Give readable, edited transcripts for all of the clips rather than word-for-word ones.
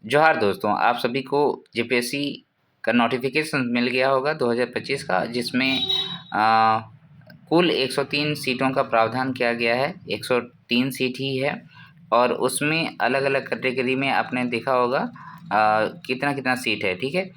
जोहार दोस्तों, आप सभी को जेपीएससी का नोटिफिकेशन मिल गया होगा 2025 का, जिसमें कुल 103 सीटों का प्रावधान किया गया है। 103 सीट ही है और उसमें अलग अलग कैटेगरी में आपने देखा होगा कितना कितना सीट है। ठीक है,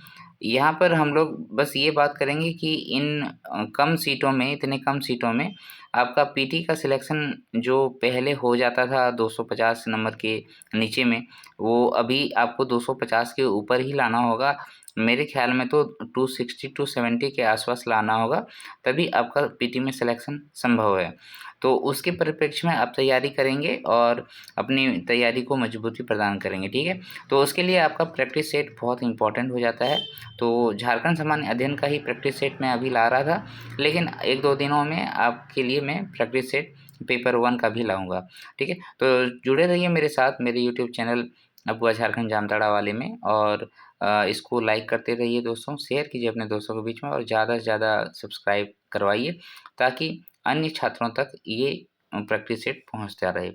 यहाँ पर हम लोग बस ये बात करेंगे कि इन कम सीटों में, इतने कम सीटों में आपका पीटी का सिलेक्शन जो पहले हो जाता था 250 नंबर के नीचे में, वो अभी आपको 250 के ऊपर ही लाना होगा। मेरे ख्याल में तो 260 टू 70 के आसपास लाना होगा, तभी आपका पीटी में सिलेक्शन संभव है। तो उसके परिप्रेक्ष्य में आप तैयारी करेंगे और अपनी तैयारी को मजबूती प्रदान करेंगे। ठीक है, तो उसके लिए आपका प्रैक्टिस सेट बहुत इंपॉर्टेंट हो जाता है। तो झारखंड सामान्य अध्ययन का ही प्रैक्टिस सेट मैं अभी ला रहा था, लेकिन 1-2 दिनों में आपके लिए मैं प्रैक्टिस सेट पेपर 1 का भी लाऊंगा। ठीक है, तो जुड़े रहिए मेरे साथ, मेरे यूट्यूब चैनल अबुआ झारखंड जामताड़ा वाले में, और इसको लाइक करते रहिए दोस्तों, शेयर कीजिए अपने दोस्तों के बीच में और ज़्यादा से ज़्यादा सब्सक्राइब करवाइए, ताकि अन्य छात्रों तक ये प्रैक्टिस सेट पहुँचता रहे।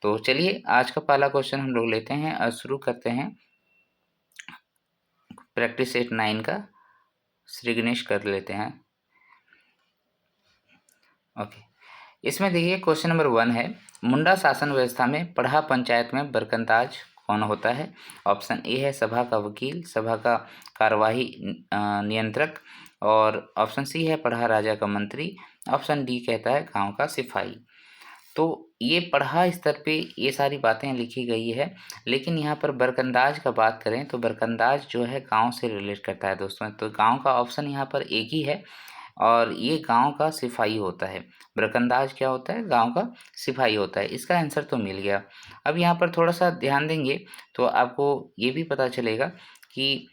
तो चलिए आज का पहला क्वेश्चन हम लोग लेते हैं और शुरू करते हैं प्रैक्टिस सेट 9 का। श्री गणेश कर लेते हैं। ओके, इसमें देखिए क्वेश्चन नंबर 1 है, मुंडा शासन व्यवस्था में पढ़ा पंचायत में बरकंदाज कौन होता है? ऑप्शन ए है सभा का वकील, सभा का कार्यवाही नियंत्रक, और ऑप्शन सी है पढ़ा राजा का मंत्री, ऑप्शन डी कहता है गांव का सिपाही। तो ये पढ़ा स्तर पे ये सारी बातें लिखी गई है, लेकिन यहाँ पर बरकंदाज का बात करें तो बरकंदाज जो है गांव से रिलेट करता है दोस्तों। तो गांव का ऑप्शन यहाँ पर एक ही है और ये गांव का सिपाही होता है। बरकंदाज क्या होता है? गांव का सिपाही होता है। इसका आंसर तो मिल गया। अब यहाँ पर थोड़ा सा ध्यान देंगे तो आपको ये भी पता चलेगा कि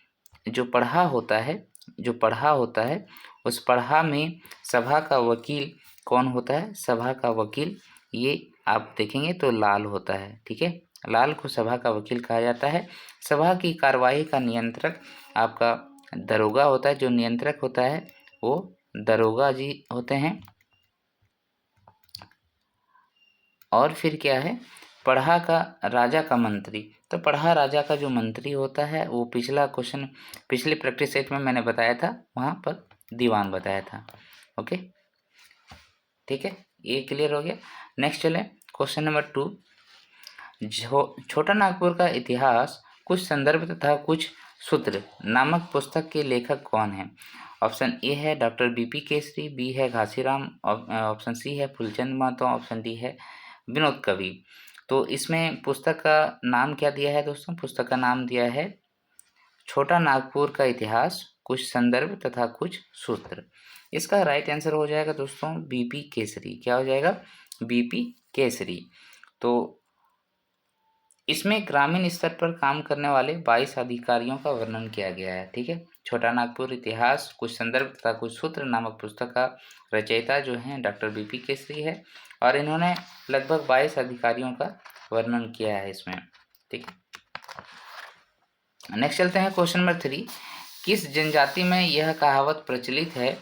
जो पढ़ा होता है, जो पढ़ा होता है, उस पढ़ा में सभा का वकील कौन होता है? सभा का वकील ये आप देखेंगे तो लाल होता है। ठीक है, लाल को सभा का वकील कहा जाता है। सभा की कार्यवाही का नियंत्रक आपका दरोगा होता है। जो नियंत्रक होता है वो दरोगा जी होते हैं। और फिर क्या है? पढ़ा का राजा का मंत्री। तो पढ़ा राजा का जो मंत्री होता है वो पिछला क्वेश्चन, पिछले प्रैक्टिस सेट में मैंने बताया था, वहाँ पर दीवान बताया था। ओके, ठीक है, ये क्लियर हो गया। नेक्स्ट चले क्वेश्चन नंबर 2, छोटा नागपुर का इतिहास कुछ संदर्भ तथा कुछ सूत्र नामक पुस्तक के लेखक कौन है? ऑप्शन ए है डॉक्टर बीपी केसरी, बी है घासीराम, ऑप्शन सी है फूलचंद महतो, ऑप्शन डी है विनोद कवि। तो इसमें पुस्तक का नाम क्या दिया है दोस्तों? पुस्तक का नाम दिया है छोटा नागपुर का इतिहास, कुछ संदर्भ तथा कुछ सूत्र। इसका राइट आंसर हो जाएगा दोस्तों बीपी केसरी। क्या हो जाएगा? बीपी केसरी। तो इसमें ग्रामीण स्तर पर काम करने वाले 22 अधिकारियों का वर्णन किया गया है। ठीक है, छोटा नागपुर इतिहास कुछ संदर्भ तथा कुछ सूत्र नामक पुस्तक का रचयिता जो है डॉक्टर बीपी केसरी है, और इन्होंने लगभग 22 अधिकारियों का वर्णन किया है इसमें। ठीक है, नेक्स्ट चलते हैं क्वेश्चन नंबर 3, किस जनजाति में यह कहावत प्रचलित है?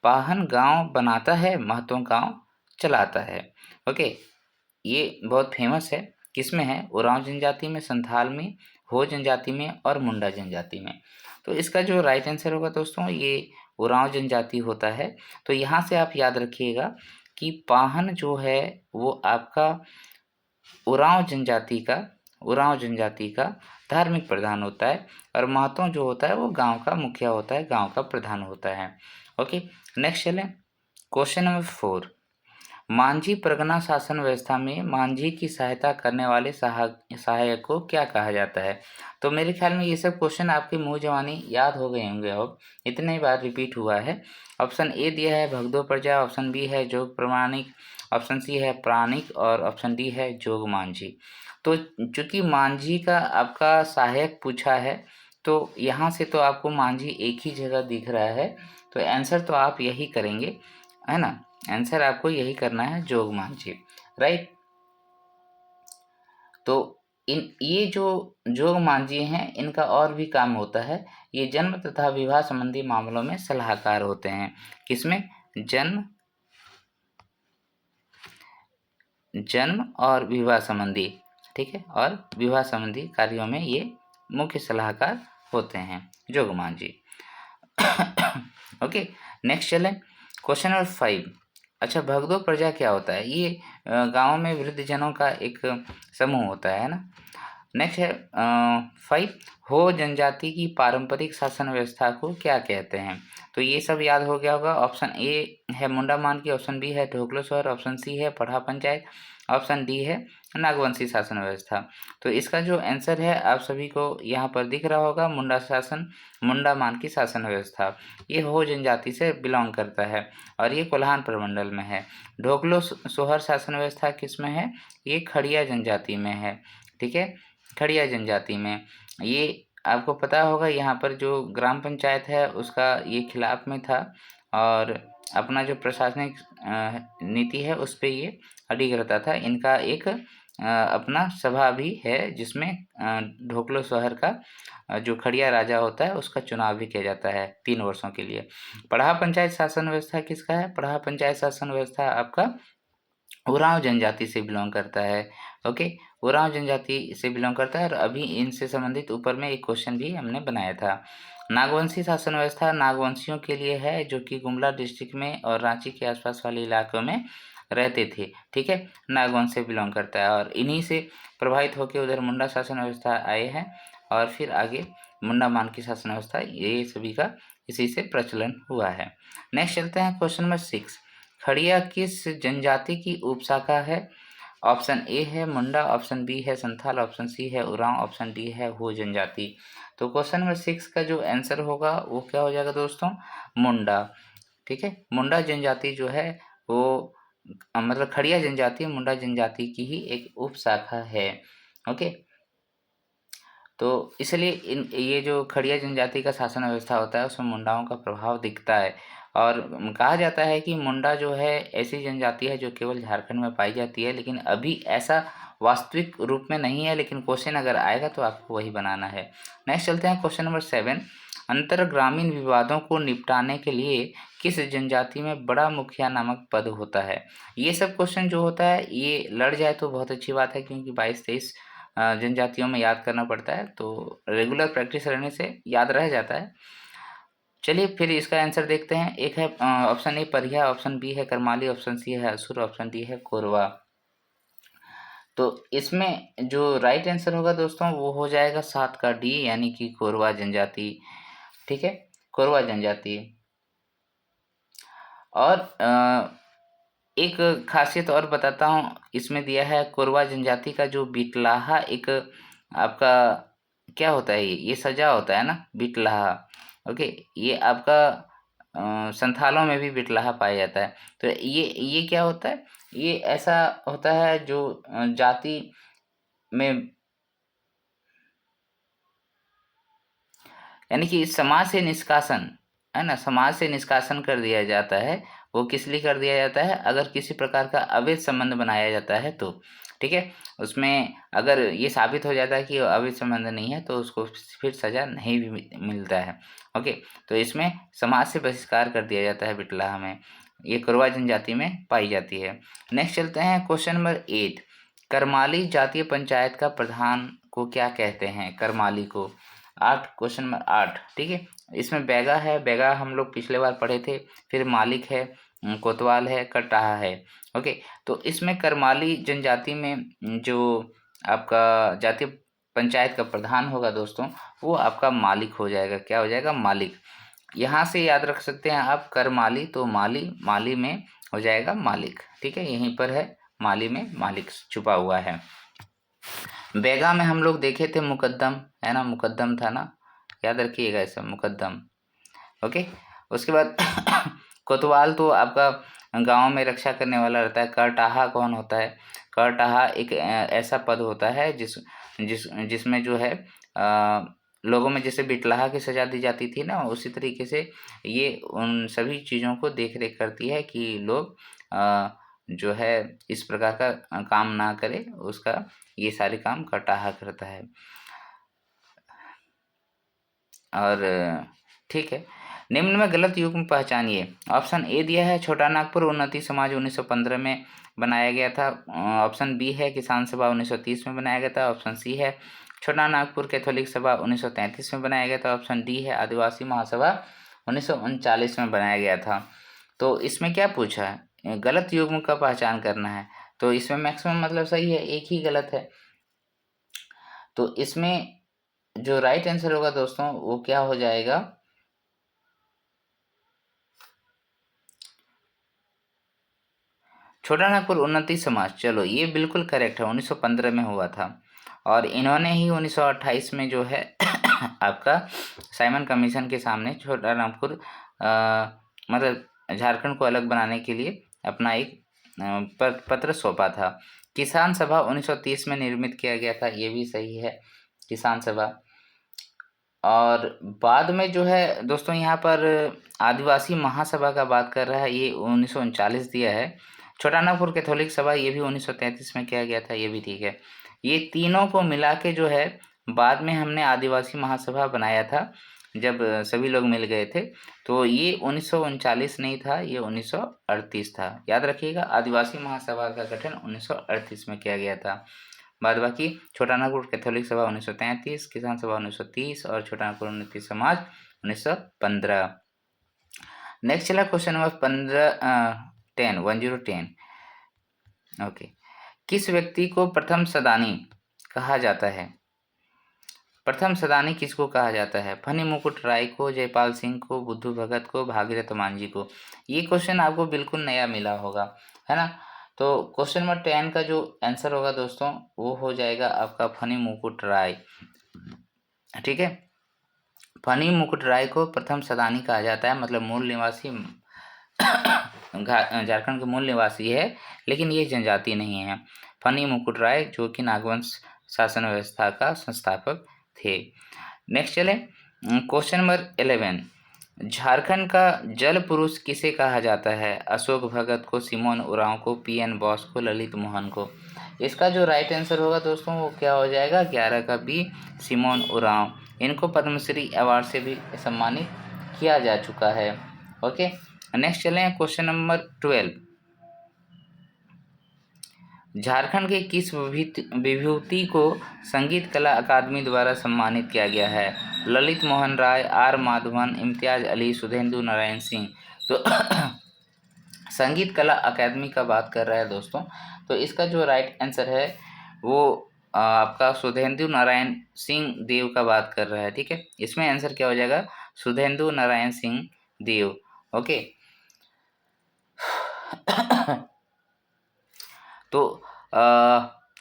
पाहन गांव बनाता है, महतो गांव चलाता है। ओके, ये बहुत फेमस है। किसमें है? उरांव जनजाति में, संथाल में, हो जनजाति में और मुंडा जनजाति में। तो इसका जो राइट आंसर होगा दोस्तों ये उरांव जनजाति होता है। तो यहाँ से आप याद रखिएगा कि पाहन जो है वो आपका उरांव जनजाति का धार्मिक प्रधान होता है, और महतो जो होता है वो गांव का मुखिया होता है, गांव का प्रधान होता है। ओके, नेक्स्ट चलें क्वेश्चन नंबर 4, मांझी परगना शासन व्यवस्था में मांझी की सहायता करने वाले सहायक को क्या कहा जाता है? तो मेरे ख्याल में ये सब क्वेश्चन आपके मुँह जवानी याद हो गए होंगे, अब इतने बार रिपीट हुआ है। ऑप्शन ए दिया है भगदो प्रजा, ऑप्शन बी है जोग प्रमाणिक, ऑप्शन सी है प्राणिक, और ऑप्शन डी है जोग मांझी। तो चूंकि मांझी का आपका सहायक पूछा है, तो यहाँ से तो आपको मांझी एक ही जगह दिख रहा है, तो आंसर तो आप यही करेंगे, है ना? आंसर आपको यही करना है, जोग मांझी, राइट। तो ये जो जोग मांझी हैं इनका और भी काम होता है, ये जन्म तथा विवाह संबंधी मामलों में सलाहकार होते हैं। किसमें? जन्म और विवाह संबंधी, ठीक है, और विवाह संबंधी कार्यों में ये मुख्य सलाहकार होते हैं जोगमांझी जी। ओके, नेक्स्ट चलें क्वेश्चन नंबर 5। अच्छा, भगदो प्रजा क्या होता है? ये गाँव में वृद्धजनों का एक समूह होता है ना। नेक्स्ट है 5, हो जनजाति की पारंपरिक शासन व्यवस्था को क्या कहते हैं? तो ये सब याद हो गया होगा। ऑप्शन ए है मुंडा मानकी, ऑप्शन बी है ढोकलो शहर, ऑप्शन सी है पढ़ा पंचायत, ऑप्शन डी है नागवंशी शासन व्यवस्था। तो इसका जो आंसर है आप सभी को यहाँ पर दिख रहा होगा, मुंडा मानकी शासन व्यवस्था। ये हो जनजाति से बिलोंग करता है और ये कोल्हान प्रमंडल में है। ढोकलो सोहर शासन व्यवस्था किस में है? ये खड़िया जनजाति में है। ठीक है, खड़िया जनजाति में। ये आपको पता होगा यहाँ पर जो ग्राम पंचायत है उसका ये खिलाफ में था और अपना जो प्रशासनिक नीति है उस पर ये अडिग रहता था। इनका एक अपना सभा भी है जिसमें ढोकलो शहर का जो खड़िया राजा होता है उसका चुनाव भी किया जाता है 3 वर्षों के लिए। पढ़ा पंचायत शासन व्यवस्था किसका है? पढ़ा पंचायत शासन व्यवस्था आपका उरांव जनजाति से बिलोंग करता है। ओके, उरांव जनजाति से बिलोंग करता है और अभी इनसे संबंधित ऊपर में एक क्वेश्चन भी हमने बनाया था। नागवंशी शासन व्यवस्था नागवंशियों के लिए है जो कि गुमला डिस्ट्रिक्ट में और रांची के आसपास वाले इलाकों में रहते थे। ठीक है, नागवंश से बिलोंग करता है और इन्हीं से प्रभावित होकर उधर मुंडा शासन व्यवस्था आए हैं और फिर आगे मुंडा मानकी शासन व्यवस्था, ये सभी का इसी से प्रचलन हुआ है। नेक्स्ट चलते हैं क्वेश्चन नंबर 6। खड़िया किस जनजाति की उपशाखा है? ऑप्शन ए है मुंडा, ऑप्शन बी है संथाल, ऑप्शन सी है उरांव, ऑप्शन डी है हो जनजाति। तो क्वेश्चन नंबर 6 का जो आंसर होगा वो क्या हो जाएगा दोस्तों? मुंडा। ठीक है, मुंडा जनजाति जो है वो मतलब खड़िया जनजाति मुंडा जनजाति की ही एक उपशाखा है। ओके, तो इसलिए ये जो खड़िया जनजाति का शासन व्यवस्था होता है उसमें मुंडाओं का प्रभाव दिखता है और कहा जाता है कि मुंडा जो है ऐसी जनजाति है जो केवल झारखंड में पाई जाती है, लेकिन अभी ऐसा वास्तविक रूप में नहीं है, लेकिन क्वेश्चन अगर आएगा तो आपको वही बनाना है। नेक्स्ट चलते हैं क्वेश्चन नंबर 7। अंतर ग्रामीण विवादों को निपटाने के लिए किस जनजाति में बड़ा मुखिया नामक पद होता है? ये सब क्वेश्चन जो होता है ये लड़ जाए तो बहुत अच्छी बात है, क्योंकि 22-23 जनजातियों में याद करना पड़ता है, तो रेगुलर प्रैक्टिस रहने से याद रह जाता है। चलिए फिर इसका आंसर देखते हैं। एक है ऑप्शन ए परिया, ऑप्शन बी है करमाली, ऑप्शन सी है असुर, ऑप्शन डी है कोरवा। तो इसमें जो राइट आंसर होगा दोस्तों वो हो जाएगा 7 का डी, यानी कि कोरवा जनजाति। ठीक है, कोरवा जनजाति। और एक खासियत और बताता हूँ, इसमें दिया है कोरवा जनजाति का जो बिटलाहा एक आपका क्या होता है, ये सजा होता है ना बिटलाहा। ओके, ये आपका संथालों में भी बिटलाहा पाया जाता है। तो ये क्या होता है? ये ऐसा होता है जो जाति में यानी कि समाज से निष्कासन है ना, समाज से निष्कासन कर दिया जाता है। वो किस लिए कर दिया जाता है? अगर किसी प्रकार का अवैध संबंध बनाया जाता है तो। ठीक है, उसमें अगर ये साबित हो जाता है कि अवैध संबंध नहीं है तो उसको फिर सजा नहीं भी मिलता है। ओके, तो इसमें समाज से बहिष्कार कर दिया जाता है बिटलाहा में। ये कोरवा जनजाति में पाई जाती है। नेक्स्ट चलते हैं क्वेश्चन नंबर 8। करमाली जातीय पंचायत का प्रधान को क्या कहते हैं? करमाली को 8, क्वेश्चन नंबर 8। ठीक है, इसमें बैगा है, बैगा हम लोग पिछले बार पढ़े थे। फिर मालिक है, कोतवाल है, कटाहा है। ओके, तो इसमें करमाली जनजाति में जो आपका जातीय पंचायत का प्रधान होगा दोस्तों वो आपका मालिक हो जाएगा। क्या हो जाएगा? मालिक। यहाँ से याद रख सकते हैं आप करमाली, तो माली में हो जाएगा मालिक। ठीक है, यहीं पर है माली में मालिक छुपा हुआ है। बैगा में हम लोग देखे थे मुकद्दम, है ना, मुकद्दम था ना, याद रखिएगा इसे, मुकद्दम। ओके, उसके बाद कोतवाल तो आपका गांव में रक्षा करने वाला रहता है। करटाहा कौन होता है? करटाहा एक ऐसा पद होता है जिसमें जो है लोगों में जैसे बिटलाहा की सजा दी जाती थी ना, उसी तरीके से ये उन सभी चीज़ों को देख रेख करती है कि लोग जो है इस प्रकार का काम ना करे, उसका ये सारे काम करटाहा करता है। और ठीक है, निम्न में गलत युग्म पहचानिए। ऑप्शन ए दिया है छोटा नागपुर उन्नति समाज 1915 में बनाया गया था। ऑप्शन बी है किसान सभा 1930 में बनाया गया था। ऑप्शन सी है छोटा नागपुर कैथोलिक सभा 1933 में बनाया गया था। ऑप्शन डी है। आदिवासी महासभा 1939 में बनाया गया था। तो इसमें क्या पूछा है, गलत युग्म का पहचान करना है। तो इसमें मैक्सिमम मतलब सही है, एक ही गलत है। तो इसमें जो राइट आंसर होगा दोस्तों वो क्या हो जाएगा, छोटा नागपुर उन्नति समाज। चलो ये बिल्कुल करेक्ट है, 1915 में हुआ था। और इन्होंने ही 1928 में जो है आपका साइमन कमीशन के सामने छोटा नागपुर मतलब झारखंड को अलग बनाने के लिए अपना एक पत्र सौंपा था। किसान सभा 1930 में निर्मित किया गया था, ये भी सही है, किसान सभा। और बाद में जो है दोस्तों यहाँ पर आदिवासी महासभा का बात कर रहा है, ये 1939 दिया है। छोटा नागपुर कैथोलिक सभा ये भी 1933 में किया गया था, ये भी ठीक है। ये तीनों को मिला के जो है बाद में हमने आदिवासी महासभा बनाया था, जब सभी लोग मिल गए थे। तो ये 1939 नहीं था, ये 1938 था। याद रखिएगा, आदिवासी महासभा का गठन 1938 में किया गया था। बाद बाकी छोटा नागपुर कैथोलिक सभा 1933, किसान सभा 1930 और छोटा नागपुर उन्नति समाज 1915। नेक्स्ट चला क्वेश्चन नंबर 10 ओके। किस व्यक्ति को प्रथम सदानी कहा जाता है? प्रथम सदानी किसको कहा जाता है? फनी मुकुट राय को, जयपाल सिंह को, बुद्धू भगत को, भागीरथ मांझी को। ये क्वेश्चन आपको बिल्कुल नया मिला होगा, है ना। तो क्वेश्चन नंबर 10 का जो आंसर होगा दोस्तों वो हो जाएगा आपका फनी मुकुट राय। ठीक है, फनी मुकुट राय को प्रथम सदानी कहा जाता है, मतलब मूल निवासी झारखंड के मूल निवासी है, लेकिन ये जनजाति नहीं है। फनी मुकुट राय जो कि नागवंश शासन व्यवस्था का संस्थापक थे। नेक्स्ट चले क्वेश्चन नंबर 11। झारखंड का जल पुरुष किसे कहा जाता है? अशोक भगत को, सिमोन उरांव को, पीएन बोस को, ललित मोहन को। इसका जो राइट आंसर होगा दोस्तों वो क्या हो जाएगा, 11 का बी, सिमोन उरांव। इनको पद्मश्री अवार्ड से भी सम्मानित किया जा चुका है। ओके, नेक्स्ट चलें क्वेश्चन नंबर 12। झारखंड के किस विभूति को संगीत कला अकादमी द्वारा सम्मानित किया गया है? ललित मोहन राय, आर माधवन, इम्तियाज अली, सुधेंदु नारायण सिंह। तो संगीत कला अकादमी का बात कर रहा है दोस्तों, तो इसका जो राइट आंसर है वो आपका सुधेंदु नारायण सिंह देव का बात कर रहा है। ठीक है, इसमें आंसर क्या हो जाएगा, सुधेंदु नारायण सिंह देव। ओके तो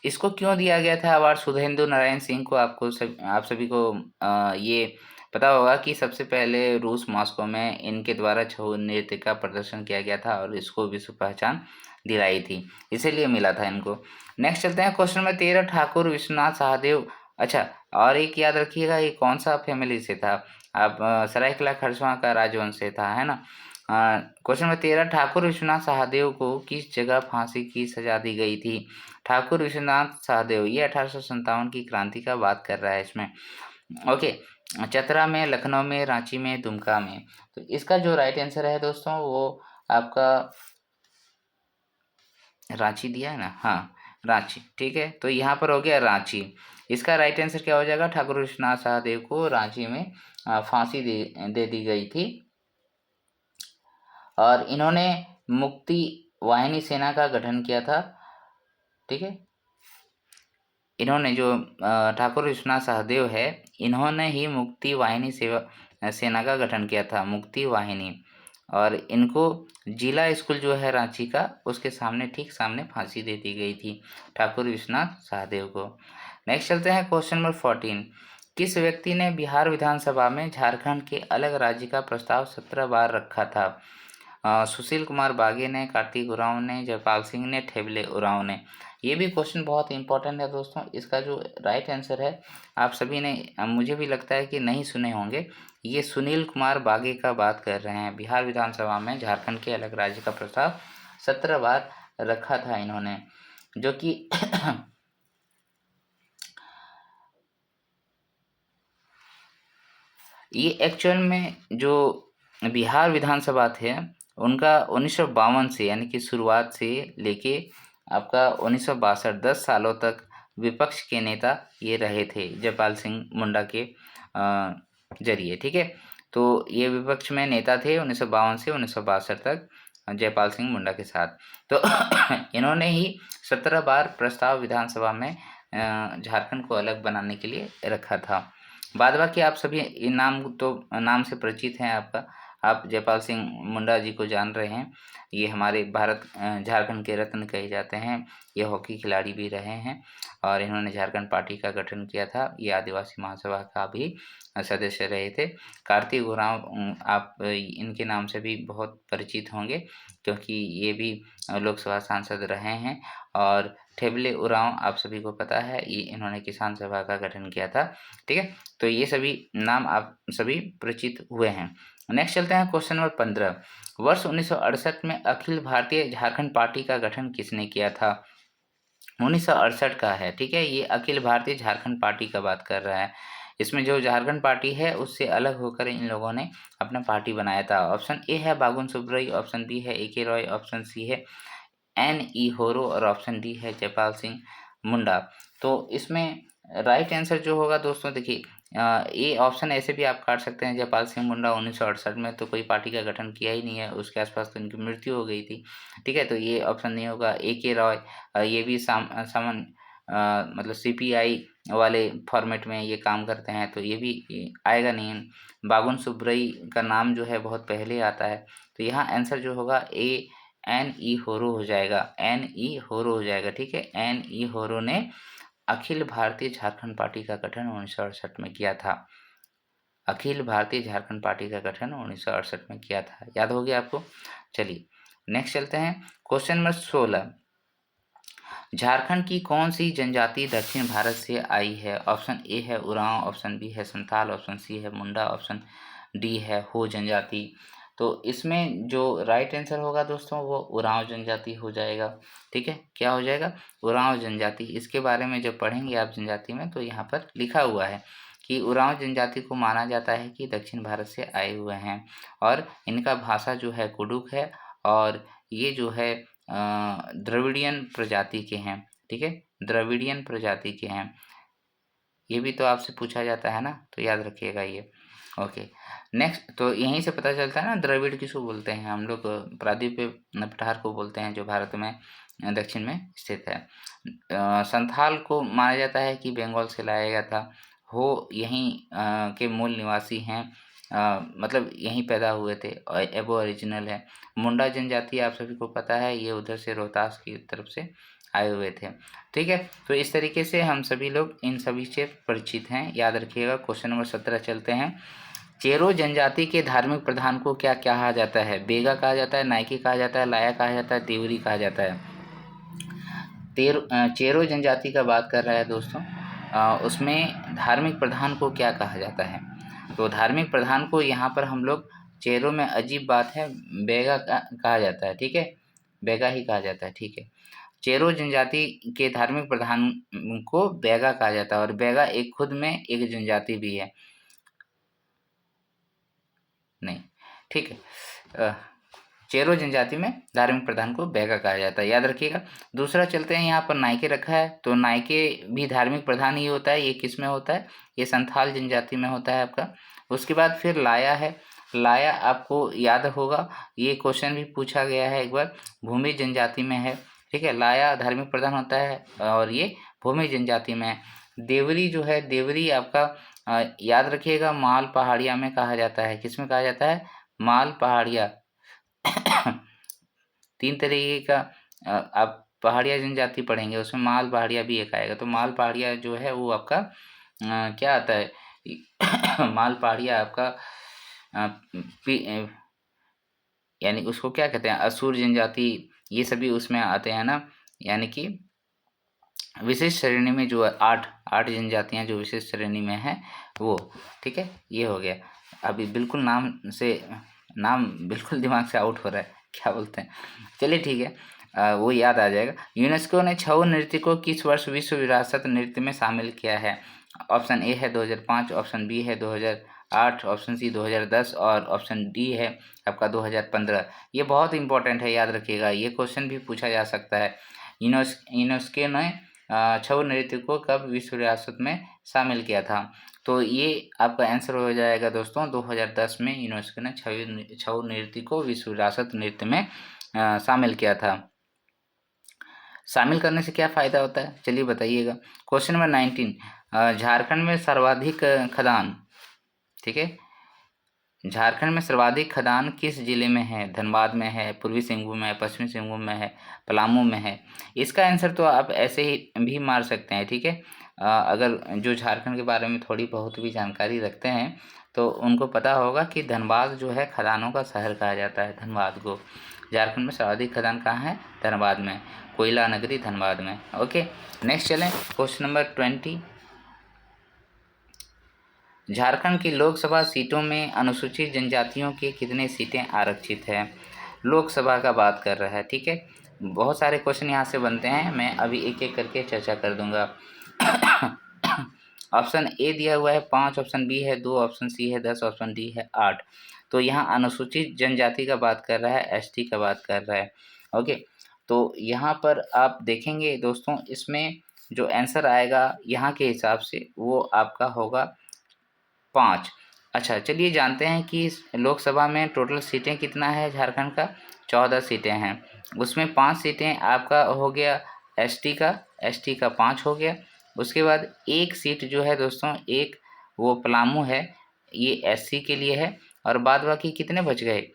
इसको क्यों दिया गया था अवार्ड सुधेंदु नारायण सिंह को? आप सभी को ये पता होगा कि सबसे पहले रूस मॉस्को में इनके द्वारा छऊ नृत्य का प्रदर्शन किया गया था और इसको विश्व पहचान दिलाई थी, इसीलिए मिला था इनको। नेक्स्ट चलते हैं क्वेश्चन में 13। ठाकुर विश्वनाथ सहदेव, अच्छा और एक याद रखिएगा ये कौन सा फैमिली से था, आप सरायकला खरसावां का राजवंश से था, है ना। Question number 13। ठाकुर विश्वनाथ सहदेव को किस जगह फांसी की सजा दी गई थी? ठाकुर विश्वनाथ सहदेव ये 1857 की क्रांति का बात कर रहा है इसमें। ओके, चतरा में, लखनऊ में, रांची में, दुमका में। तो इसका जो राइट आंसर है दोस्तों वो आपका रांची दिया है ना, हाँ रांची। ठीक है, तो यहाँ पर हो गया रांची। इसका राइट आंसर क्या हो जाएगा, ठाकुर विश्वनाथ सहदेव को रांची में फांसी दे दी गई थी। और इन्होंने मुक्ति वाहिनी सेना का गठन किया था। ठीक है, इन्होंने जो ठाकुर विश्वनाथ सहदेव है इन्होंने ही मुक्ति वाहिनी सेना का गठन किया था, मुक्ति वाहिनी। और इनको जिला स्कूल जो है रांची का उसके सामने ठीक सामने फांसी दे दी गई थी ठाकुर विश्वनाथ सहदेव को। नेक्स्ट चलते हैं क्वेश्चन नंबर 14। किस व्यक्ति ने बिहार विधानसभा में झारखंड के अलग राज्य का प्रस्ताव 17 बार रखा था? सुशील कुमार बागे ने, कार्तिक उरांव ने, जयपाल सिंह ने, ठेबले उरांव ने। ये भी क्वेश्चन बहुत इंपॉर्टेंट है दोस्तों। इसका जो राइट आंसर है आप सभी ने मुझे भी लगता है कि नहीं सुने होंगे, ये सुनील कुमार बागे का बात कर रहे हैं। बिहार विधानसभा में झारखंड के अलग राज्य का प्रस्ताव 17 बार रखा था इन्होंने, जो कि ये एक्चुअल में जो बिहार विधानसभा थे उनका 1952 से यानी कि शुरुआत से लेके आपका 1962 10 सालों तक विपक्ष के नेता ये रहे थे जयपाल सिंह मुंडा के जरिए। ठीक है, तो ये विपक्ष में नेता थे 1952 से 1962 तक जयपाल सिंह मुंडा के साथ। तो इन्होंने ही 17 बार प्रस्ताव विधानसभा में झारखंड को अलग बनाने के लिए रखा था। बाद बाकी आप सभी इन नाम से परिचित हैं। आप जयपाल सिंह मुंडा जी को जान रहे हैं। ये हमारे झारखंड के रत्न कहे जाते हैं। ये हॉकी खिलाड़ी भी रहे हैं और इन्होंने झारखंड पार्टी का गठन किया था। ये आदिवासी महासभा का भी सदस्य रहे थे। कार्तिक उरांव आप इनके नाम से भी बहुत परिचित होंगे क्योंकि ये भी लोकसभा सांसद रहे हैं। और ठेबले उरांव आप सभी को पता है, ये इन्होंने किसान सभा का गठन किया था। ठीक है, तो ये सभी नाम आप सभी परिचित हुए हैं। नेक्स्ट चलते हैं क्वेश्चन नंबर 15। वर्ष 1968 में अखिल भारतीय झारखंड पार्टी का गठन किसने किया था? 1968 का है। ठीक है, ये अखिल भारतीय झारखंड पार्टी का बात कर रहा है। इसमें जो झारखंड पार्टी है उससे अलग होकर इन लोगों ने अपना पार्टी बनाया था। ऑप्शन ए है बाबुल सुब्रई, ऑप्शन बी है ए के रॉय, ऑप्शन सी है NE होरो और ऑप्शन डी है जयपाल सिंह मुंडा। तो इसमें राइट आंसर जो होगा दोस्तों, देखिए ये ऑप्शन ऐसे भी आप काट सकते हैं। जयपाल सिंह मुंडा 1968 में तो कोई पार्टी का गठन किया ही नहीं है, उसके आसपास तो इनकी मृत्यु हो गई थी। ठीक है, तो ये ऑप्शन नहीं होगा। ए के रॉय ये भी मतलब CPI वाले फॉर्मेट में ये काम करते हैं, तो ये भी आएगा नहीं। बाबुल सुब्रई का नाम जो है बहुत पहले आता है, तो यहाँ आंसर जो होगा NE होरो हो जाएगा। NE होरो हो जाएगा। ठीक है, NE होरो ने अखिल भारतीय झारखंड पार्टी का गठन 1968 में किया था। अखिल भारतीय झारखंड पार्टी का गठन 1968 में किया था। याद हो गया आपको? चलिए नेक्स्ट चलते हैं क्वेश्चन नंबर 16। झारखंड की कौन सी जनजाति दक्षिण भारत से आई है? ऑप्शन ए है उरांव, ऑप्शन बी है संथाल, ऑप्शन सी है मुंडा, ऑप्शन डी है हो जनजाति। तो इसमें जो राइट आंसर होगा दोस्तों वो उरांव जनजाति हो जाएगा। ठीक है, क्या हो जाएगा? उरांव जनजाति। इसके बारे में जब पढ़ेंगे आप जनजाति में तो यहाँ पर लिखा हुआ है कि उरांव जनजाति को माना जाता है कि दक्षिण भारत से आए हुए हैं और इनका भाषा जो है कुडुक है और ये जो है द्रविडियन प्रजाति के हैं। ठीक है, द्रविडियन प्रजाति के हैं। ये भी तो आपसे पूछा जाता है ना, तो याद रखिएगा ये। ओके, नेक्स्ट तो यहीं से पता चलता है ना द्रविड़ किसको बोलते हैं। हम लोग प्रायद्वीपीय पठार को बोलते हैं जो भारत में दक्षिण में स्थित है। संथाल को माना जाता है कि बंगाल से लाया गया था। हो यहीं के मूल निवासी हैं, मतलब यहीं पैदा हुए थे और एबोरिजिनल है। मुंडा जनजाति आप सभी को पता है, ये उधर से रोहतास की तरफ से आए हुए थे। ठीक है, तो इस तरीके से हम सभी लोग इन सभी से परिचित हैं। याद रखिएगा। क्वेश्चन नंबर 17 चलते हैं। चेरो जनजाति के धार्मिक प्रधान को क्या कहा जाता है? बेगा कहा जाता है, नायके कहा जाता है, लाया कहा जाता है, देवरी कहा जाता है। चेरो जनजाति का बात कर रहा है दोस्तों। उसमें धार्मिक प्रधान को क्या कहा जाता है? तो धार्मिक प्रधान को यहाँ पर हम लोग, चेरो में अजीब बात है, बेगा कहा जाता है। ठीक है, बेगा ही कहा जाता है। ठीक है, चेरो जनजाति के धार्मिक प्रधान को बेगा कहा जाता है और बेगा एक खुद में एक जनजाति भी है। नहीं, ठीक है, चेरो जनजाति में धार्मिक प्रधान को बेगा कहा जाता है। याद रखिएगा। दूसरा चलते हैं, यहाँ पर नायके रखा है तो नायके भी धार्मिक प्रधान ही होता है। ये किस में होता है? ये संथाल जनजाति में होता है आपका। उसके बाद फिर लाया है। लाया आपको याद होगा, ये क्वेश्चन भी पूछा गया है एक बार, भूमि जनजाति में है। ठीक है, लाया धार्मिक प्रधान होता है और ये भूमि जनजाति में है। देवरी जो है, देवरी आपका याद रखिएगा माल पहाड़िया में कहा जाता है। किस में कहा जाता है? माल पहाड़िया। 3 तरीके का आप पहाड़िया जनजाति पढ़ेंगे, उसमें माल पहाड़िया भी एक आएगा। तो माल पहाड़िया जो है वो आपका क्या आता है? माल पहाड़िया आपका यानी उसको क्या कहते हैं? असुर जनजाति, ये सभी उसमें आते हैं ना। यानी कि विशेष श्रेणी में जो 8 जनजातियां जो विशेष श्रेणी में है वो। ठीक है, ये हो गया। अभी बिल्कुल नाम बिल्कुल दिमाग से आउट हो रहा है, क्या बोलते हैं। चलिए ठीक है, वो याद आ जाएगा। यूनेस्को ने छऊ नृत्य को किस वर्ष विश्व विरासत नृत्य में शामिल किया है? ऑप्शन ए है 2005, ऑप्शन बी है 2008, ऑप्शन सी 2010 और ऑप्शन डी है आपका 2015। ये बहुत इंपॉर्टेंट है, याद रखिएगा। ये क्वेश्चन भी पूछा जा सकता है। यूनेस्को ने छऊ नृत्य को कब विश्व विरासत में शामिल किया था? तो ये आपका आंसर हो जाएगा दोस्तों 2010 में यूनेस्को ने छऊ नृत्य को विश्व विरासत नृत्य में शामिल किया था। शामिल करने से क्या फ़ायदा होता है, चलिए बताइएगा। क्वेश्चन नंबर 19, झारखंड में सर्वाधिक खदान, ठीक है, झारखंड में सर्वाधिक खदान किस जिले में है? धनबाद में है, पूर्वी सिंहभूम में है, पश्चिमी सिंहभूम में है, पलामू में है? इसका आंसर तो आप ऐसे ही भी मार सकते हैं, ठीक है। अगर जो झारखंड के बारे में थोड़ी बहुत भी जानकारी रखते हैं तो उनको पता होगा कि धनबाद जो है खदानों का शहर कहा जाता है धनबाद को। झारखंड में सर्वाधिक खदान कहाँ है? धनबाद में, कोयला नगरी धनबाद में। ओके, नेक्स्ट चलें, क्वेश्चन नंबर 20, झारखंड की लोकसभा सीटों में अनुसूचित जनजातियों के कितने सीटें आरक्षित हैं? लोकसभा का बात कर रहा है, ठीक है। बहुत सारे क्वेश्चन यहाँ से बनते हैं, मैं अभी एक एक करके चर्चा कर दूंगा। ऑप्शन ए दिया हुआ है 5, ऑप्शन बी है 2, ऑप्शन सी है 10, ऑप्शन डी है 8। तो यहाँ अनुसूचित जनजाति का बात कर रहा है, एसटी का बात कर रहा है। ओके, तो यहाँ पर आप देखेंगे दोस्तों, इसमें जो आंसर आएगा यहाँ के हिसाब से वो आपका होगा 5। अच्छा, चलिए जानते हैं कि लोकसभा में टोटल सीटें कितना है झारखंड का? 14 सीटें हैं। उसमें 5 सीटें आपका हो गया एसटी का 5 हो गया। उसके बाद एक सीट जो है दोस्तों, एक वो पलामू है, ये एससी के लिए है। और बाद बाकी कितने बच गए?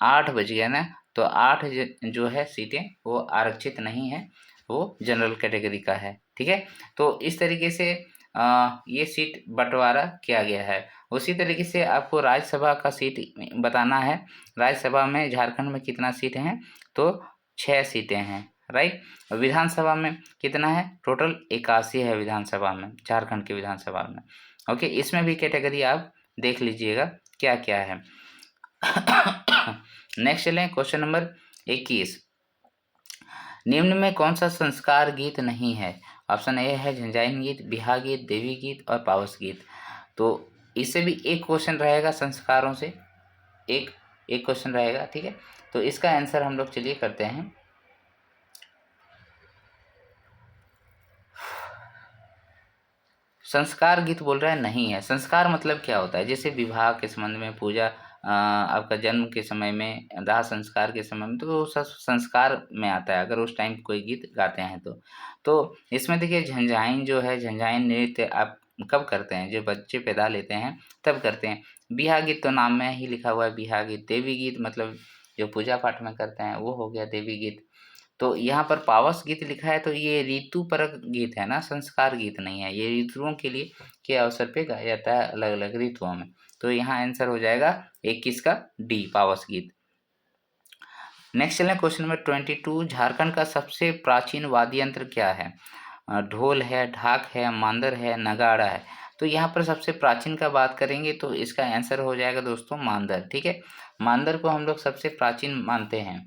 8 बच गया ना। तो 8 जो है सीटें वो आरक्षित नहीं है, वो जनरल कैटेगरी का है, ठीक है। तो इस तरीके से ये सीट बंटवारा किया गया है। उसी तरीके से आपको राज्यसभा का सीट बताना है। राज्यसभा में झारखंड में कितना सीट हैं? तो 6 सीटें हैं, राइट। और विधानसभा में कितना है? टोटल 81 है विधानसभा में, झारखंड की विधानसभा में। ओके, इसमें भी कैटेगरी आप देख लीजिएगा क्या क्या है। नेक्स्ट चलें, क्वेश्चन नंबर 21, निम्न में कौन सा संस्कार गीत नहीं है? ऑप्शन ए है झंझाइन गीत, बिहार गीत, देवी गीत और पावस गीत। तो इससे भी एक क्वेश्चन रहेगा संस्कारों से, एक एक क्वेश्चन रहेगा, ठीक है। तो इसका आंसर हम लोग चलिए करते हैं। संस्कार गीत बोल रहा है नहीं है। संस्कार मतलब क्या होता है? जैसे विवाह के संबंध में, पूजा, आपका जन्म के समय में, दाह संस्कार के समय में, तो वो सब संस्कार में आता है अगर उस टाइम कोई गीत गाते हैं तो इसमें देखिए झंझाइन जो है, झंझाइन नृत्य आप कब करते हैं? जब बच्चे पैदा लेते हैं तब करते हैं। बिहार गीत तो नाम में ही लिखा हुआ है बिहार गीत। देवी गीत मतलब जो पूजा पाठ में करते हैं वो हो गया देवी गीत। तो यहाँ पर पावस गीत लिखा है तो ये ऋतु परक गीत है ना, संस्कार गीत नहीं है। ये ऋतुओं के लिए के अवसर पे गाया जाता है, अलग अलग ऋतुओं में। तो यहाँ आंसर हो जाएगा 21 का डी, पावस गीत। नेक्स्ट चलें, क्वेश्चन नंबर 22, झारखंड का सबसे प्राचीन वाद्य यंत्र क्या है? ढोल है, ढाक है, मांदर है, नगाड़ा है। तो यहाँ पर सबसे प्राचीन का बात करेंगे तो इसका आंसर हो जाएगा दोस्तों मांदर, ठीक है। मांदर को हम लोग सबसे प्राचीन मानते हैं।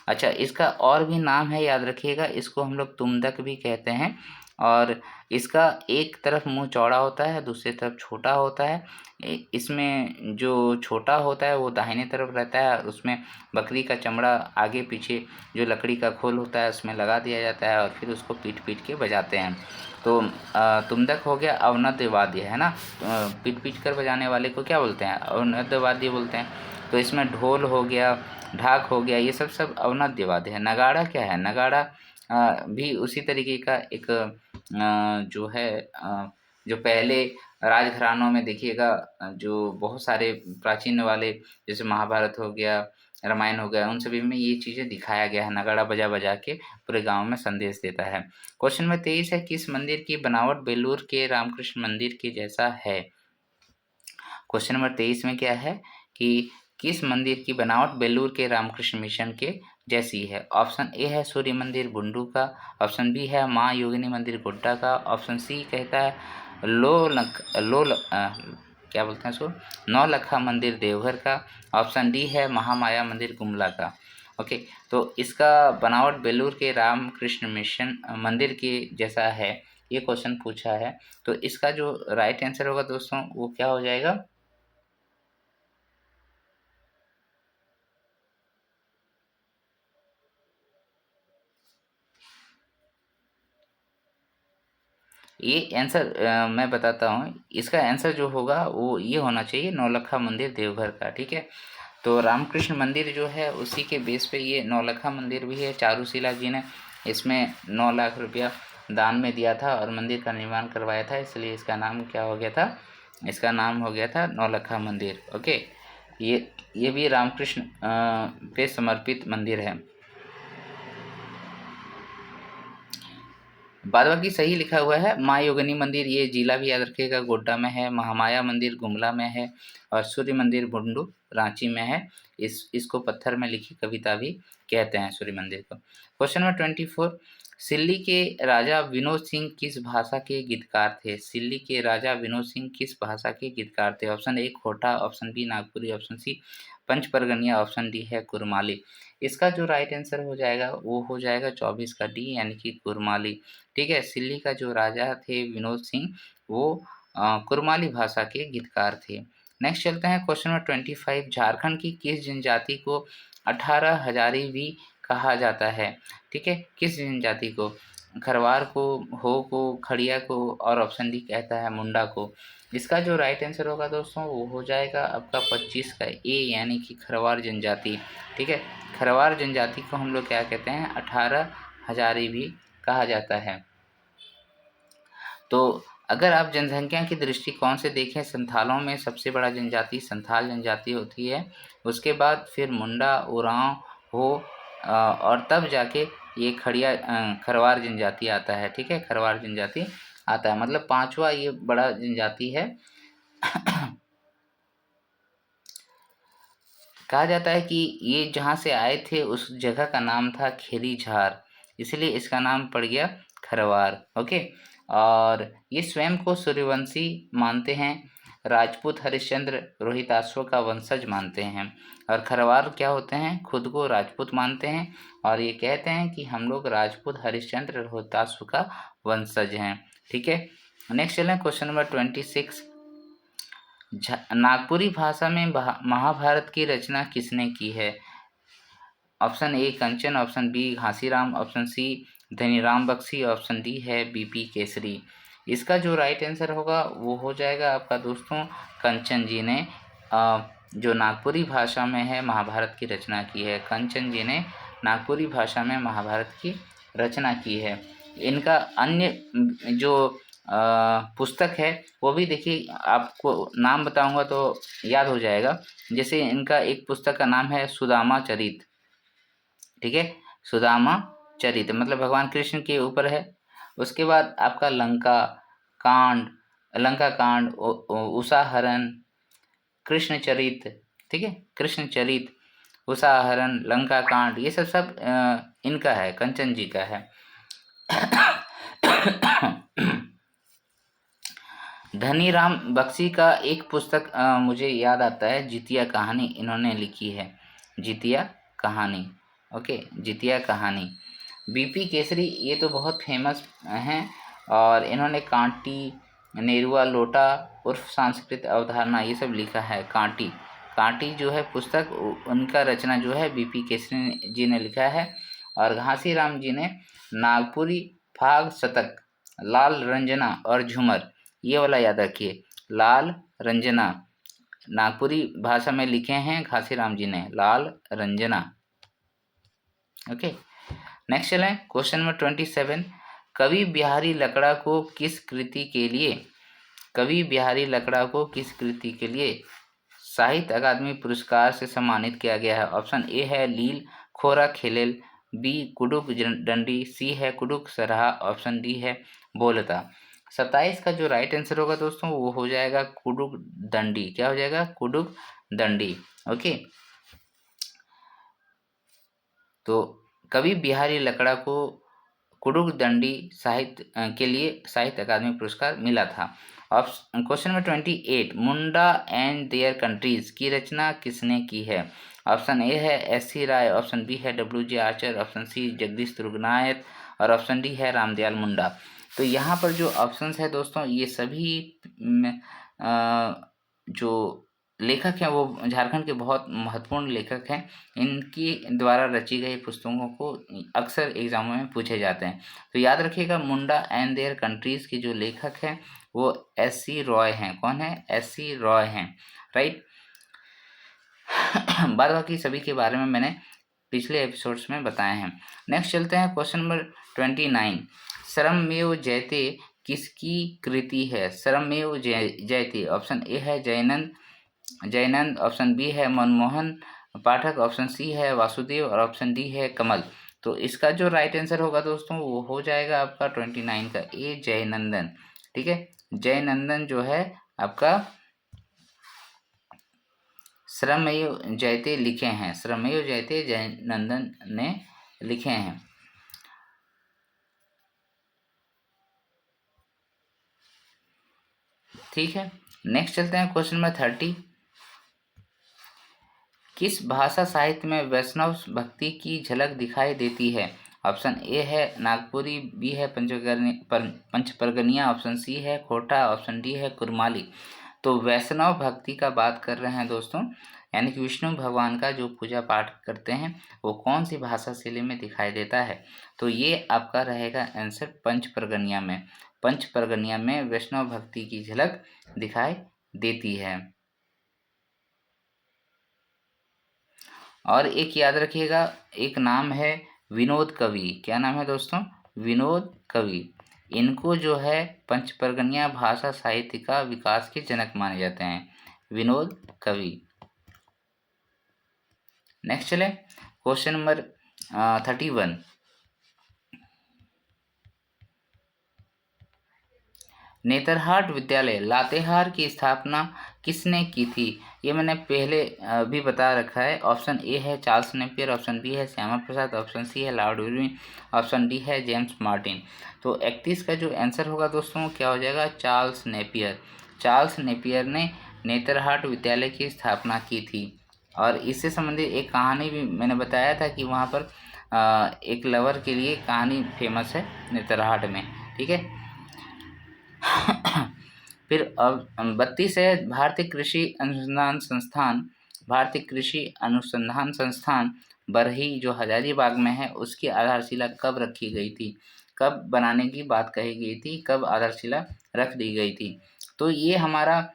अच्छा, इसका और भी नाम है, याद रखिएगा, इसको हम लोग तुम्दक भी कहते हैं। और इसका एक तरफ मुंह चौड़ा होता है, दूसरी तरफ छोटा होता है। इसमें जो छोटा होता है वो दाहिने तरफ रहता है और उसमें बकरी का चमड़ा आगे पीछे जो लकड़ी का खोल होता है उसमें लगा दिया जाता है और फिर उसको पीट पीट के बजाते हैं। तो तुम्दक हो गया अवनद्य वाद्य, है ना। पीट पीट कर बजाने वाले को क्या बोलते हैं? अवनद्य वाद्य बोलते हैं। तो इसमें ढोल हो गया, ढाक हो गया, ये सब अवनद्य वाद्य है। नगाड़ा क्या है? नगाड़ा भी उसी तरीके का एक जो है, जो पहले राजघरानों में देखिएगा, जो बहुत सारे प्राचीन वाले, जैसे महाभारत हो गया, रामायण हो गया, उन सभी में ये चीज़ें दिखाया गया है। नगाड़ा बजा बजा के पूरे गांव में संदेश देता है। क्वेश्चन नंबर 23 है, किस मंदिर की बनावट बेलूर के रामकृष्ण मंदिर के जैसा है? क्वेश्चन नंबर 23 में क्या है कि किस मंदिर की बनावट बेलूर के रामकृष्ण मिशन के जैसी है? ऑप्शन ए है सूर्य मंदिर बुंडू का, ऑप्शन बी है माँ योगिनी मंदिर गोड्डा का, ऑप्शन सी कहता है क्या बोलते हैं इसको, नौलखा मंदिर देवघर का, ऑप्शन डी है महामाया मंदिर गुमला का। ओके, तो इसका बनावट बेलूर के रामकृष्ण मिशन मंदिर के जैसा है, ये क्वेश्चन पूछा है। तो इसका जो राइट आंसर होगा दोस्तों वो क्या हो जाएगा? ये आंसर मैं बताता हूँ, इसका आंसर जो होगा वो ये होना चाहिए, नौलखा मंदिर देवघर का। ठीक है, तो रामकृष्ण मंदिर जो है उसी के बेस पे ये नौलखा मंदिर भी है। चारूशिला जी ने इसमें 9 लाख रुपया दान में दिया था और मंदिर का निर्माण करवाया था, इसलिए इसका नाम क्या हो गया था, इसका नाम हो गया था नौलखा मंदिर। ओके, ये भी रामकृष्ण पे समर्पित मंदिर है। बाद बाकी सही लिखा हुआ है। माँ योगिनी मंदिर, ये जिला भी याद रखिएगा, गोड्डा में है। महामाया मंदिर गुमला में है और सूर्य मंदिर बुंडू रांची में है। इसको पत्थर में लिखी कविता भी कहते हैं सूर्य मंदिर को। क्वेश्चन नंबर 24, सिल्ली के राजा विनोद सिंह किस भाषा के गीतकार थे? सिल्ली के राजा विनोद सिंह किस भाषा के गीतकार थे? Option A Khortha, option B Nagpuri, option C Panchpargania, option D है कुरमाली। इसका जो राइट आंसर हो जाएगा वो हो जाएगा 24 का डी, यानी कि कुरमाली। ठीक है, सिल्ली का जो राजा थे विनोद सिंह, वो कुरमाली भाषा के गीतकार थे। नेक्स्ट चलते हैं क्वेश्चन नंबर 25, झारखंड की किस जनजाति को 18 हजारी भी कहा जाता है? ठीक है, किस जनजाति को? खरवार को, हो को, खड़िया को और ऑप्शन डी कहता है मुंडा को। इसका जो राइट आंसर होगा दोस्तों वो हो जाएगा आपका 25 का ए, यानी कि खरवार जनजाति। ठीक है, खरवार जनजाति को हम लोग क्या कहते हैं? 18 हजारी भी कहा जाता है। तो अगर आप जनसंख्या की दृष्टिकोण से देखें, संथालों में सबसे बड़ा जनजाति संथाल जनजाति होती है, उसके बाद फिर मुंडा, उरांव, हो और तब जाके ये खरवार जनजाति आता है। ठीक है, खरवार जनजाति आता है, मतलब 5वां ये बड़ा जनजाति है। कहा जाता है कि ये जहाँ से आए थे उस जगह का नाम था खेरी झार, इसलिए इसका नाम पड़ गया खरवार। ओके, और ये स्वयं को सूर्यवंशी मानते हैं, राजपूत हरिश्चंद्र रोहिताश्व का वंशज मानते हैं, और खरवार क्या होते हैं? खुद को राजपूत मानते हैं और ये कहते हैं कि हम लोग राजपूत हरिश्चंद्र रोहिताश्व का वंशज हैं। ठीक है, नेक्स्ट चलें क्वेश्चन नंबर 26, नागपुरी भाषा में महाभारत की रचना किसने की है? Option A Kanchan, option B Ghasiram, option C Dhaniram Bakshi, option D है बीपी केसरी। इसका जो राइट आंसर होगा वो हो जाएगा आपका दोस्तों कंचन जी ने जो नागपुरी भाषा में है महाभारत की रचना की है। कंचन जी ने नागपुरी भाषा में महाभारत की रचना की है। इनका अन्य जो पुस्तक है वो भी देखिए, आपको नाम बताऊंगा तो याद हो जाएगा। जैसे इनका एक पुस्तक का नाम है सुदामा चरित। ठीक है, सुदामा चरित मतलब भगवान कृष्ण के ऊपर है। उसके बाद आपका लंका कांड, उषाहरण, कृष्ण चरित। ठीक है, कृष्ण चरित, उषाहरण, लंका कांड, ये सब इनका है, कंचन जी का है। धनीराम बख्शी का एक पुस्तक मुझे याद आता है, जितिया कहानी इन्होंने लिखी है, जितिया कहानी। ओके, जितिया कहानी। बीपी केसरी ये तो बहुत फेमस हैं और इन्होंने कांटी, नेरुआ लोटा उर्फ सांस्कृतिक अवधारणा ये सब लिखा है। कांटी जो है पुस्तक, उनका रचना जो है बीपी केसरी जी ने लिखा है। और घासीराम जी ने नागपुरी फाग शतक, लाल रंजना और झूमर, ये वाला याद रखिए, लाल रंजना नागपुरी भाषा में लिखे हैं घासीराम जी ने, लाल रंजना। ओके, नेक्स्ट चलें क्वेश्चन नंबर 27, कवि बिहारी लकड़ा को किस कृति के लिए साहित्य अकादमी पुरस्कार से सम्मानित किया गया है? ऑप्शन ए है लील खोरा खेलेल, बी कुडुक डंडी, सी है कुडुक सरहा, ऑप्शन डी है बोलता। 27 का जो राइट आंसर होगा दोस्तों वो हो जाएगा कुडुक दंडी। क्या हो जाएगा? कुडुक दंडी। ओके, तो कवि बिहारी लकड़ा को कुडुक दंडी साहित्य के लिए साहित्य अकादमी पुरस्कार मिला था। Question number 28, Munda and there countries की रचना किसने की है? ऑप्शन ए है एस.सी. राय, ऑप्शन बी है W.J. Archer, option C Jagdish Turganayat और ऑप्शन डी है रामदयाल मुंडा। तो यहाँ पर जो ऑप्शंस है दोस्तों ये सभी जो लेखक हैं वो झारखंड के बहुत महत्वपूर्ण लेखक हैं। इनकी द्वारा रची गई पुस्तकों को अक्सर एग्जामों में पूछे जाते हैं। तो याद रखिएगा, मुंडा एंड देयर कंट्रीज के जो लेखक हैं वो S.C. रॉय हैं। कौन है? S.C. रॉय हैं, राइट। बाद बाकी सभी के बारे में मैंने पिछले एपिसोड्स में बताए हैं। नेक्स्ट चलते हैं क्वेश्चन नंबर 29। स्वयमेव जयते किसकी कृति है? स्वयमेव जयते, ऑप्शन ए है जयनंद, ऑप्शन बी है मनमोहन पाठक, ऑप्शन सी है वासुदेव और ऑप्शन डी है कमल। तो इसका जो राइट आंसर होगा दोस्तों वो हो जाएगा आपका 29 का ए जयनंदन। ठीक है, जयनंदन जो है आपका श्रमेव जयते लिखे हैं, श्रमेव जयते जयनंदन ने लिखे हैं। ठीक है, नेक्स्ट चलते हैं क्वेश्चन नंबर 30। किस भाषा साहित्य में वैष्णव भक्ति की झलक दिखाई देती है? ऑप्शन ए है नागपुरी, बी है पंचपरगनिया, ऑप्शन सी है खोटा, ऑप्शन डी है कुरमाली। तो वैष्णव भक्ति का बात कर रहे हैं दोस्तों, यानी कि विष्णु भगवान का जो पूजा पाठ करते हैं वो कौन सी भाषा शैली में दिखाई देता है? तो ये आपका रहेगा आंसर पंचपरगनिया में। पंचपरगनिया में वैष्णव भक्ति की झलक दिखाई देती है। और एक याद रखिएगा, एक नाम है विनोद कवि। क्या नाम है दोस्तों? विनोद कवि। इनको जो है पंचपरगनिया भाषा साहित्य का विकास के जनक माने जाते हैं, विनोद कवि। नेक्स्ट चले क्वेश्चन नंबर 31। नेतरहाट विद्यालय लातेहार की स्थापना किसने की थी? ये मैंने पहले भी बता रखा है। ऑप्शन ए है चार्ल्स नेपियर, ऑप्शन बी है श्यामा प्रसाद, ऑप्शन सी है लॉर्ड इरविन, ऑप्शन डी है जेम्स मार्टिन। तो 31 का जो आंसर होगा दोस्तों क्या हो जाएगा? Charles Napier. चार्ल्स नेपियर ने नेतरहाट विद्यालय की स्थापना की थी। और इससे संबंधित एक कहानी भी मैंने बताया था कि वहाँ पर एक लवर के लिए कहानी फेमस है नेतरहाट में। ठीक है, फिर अब 32 है भारतीय कृषि अनुसंधान संस्थान। भारतीय कृषि अनुसंधान संस्थान बरही जो हजारीबाग में है उसकी आधारशिला कब रखी गई थी? कब बनाने की बात कही गई थी? कब आधारशिला रख दी गई थी? तो ये हमारा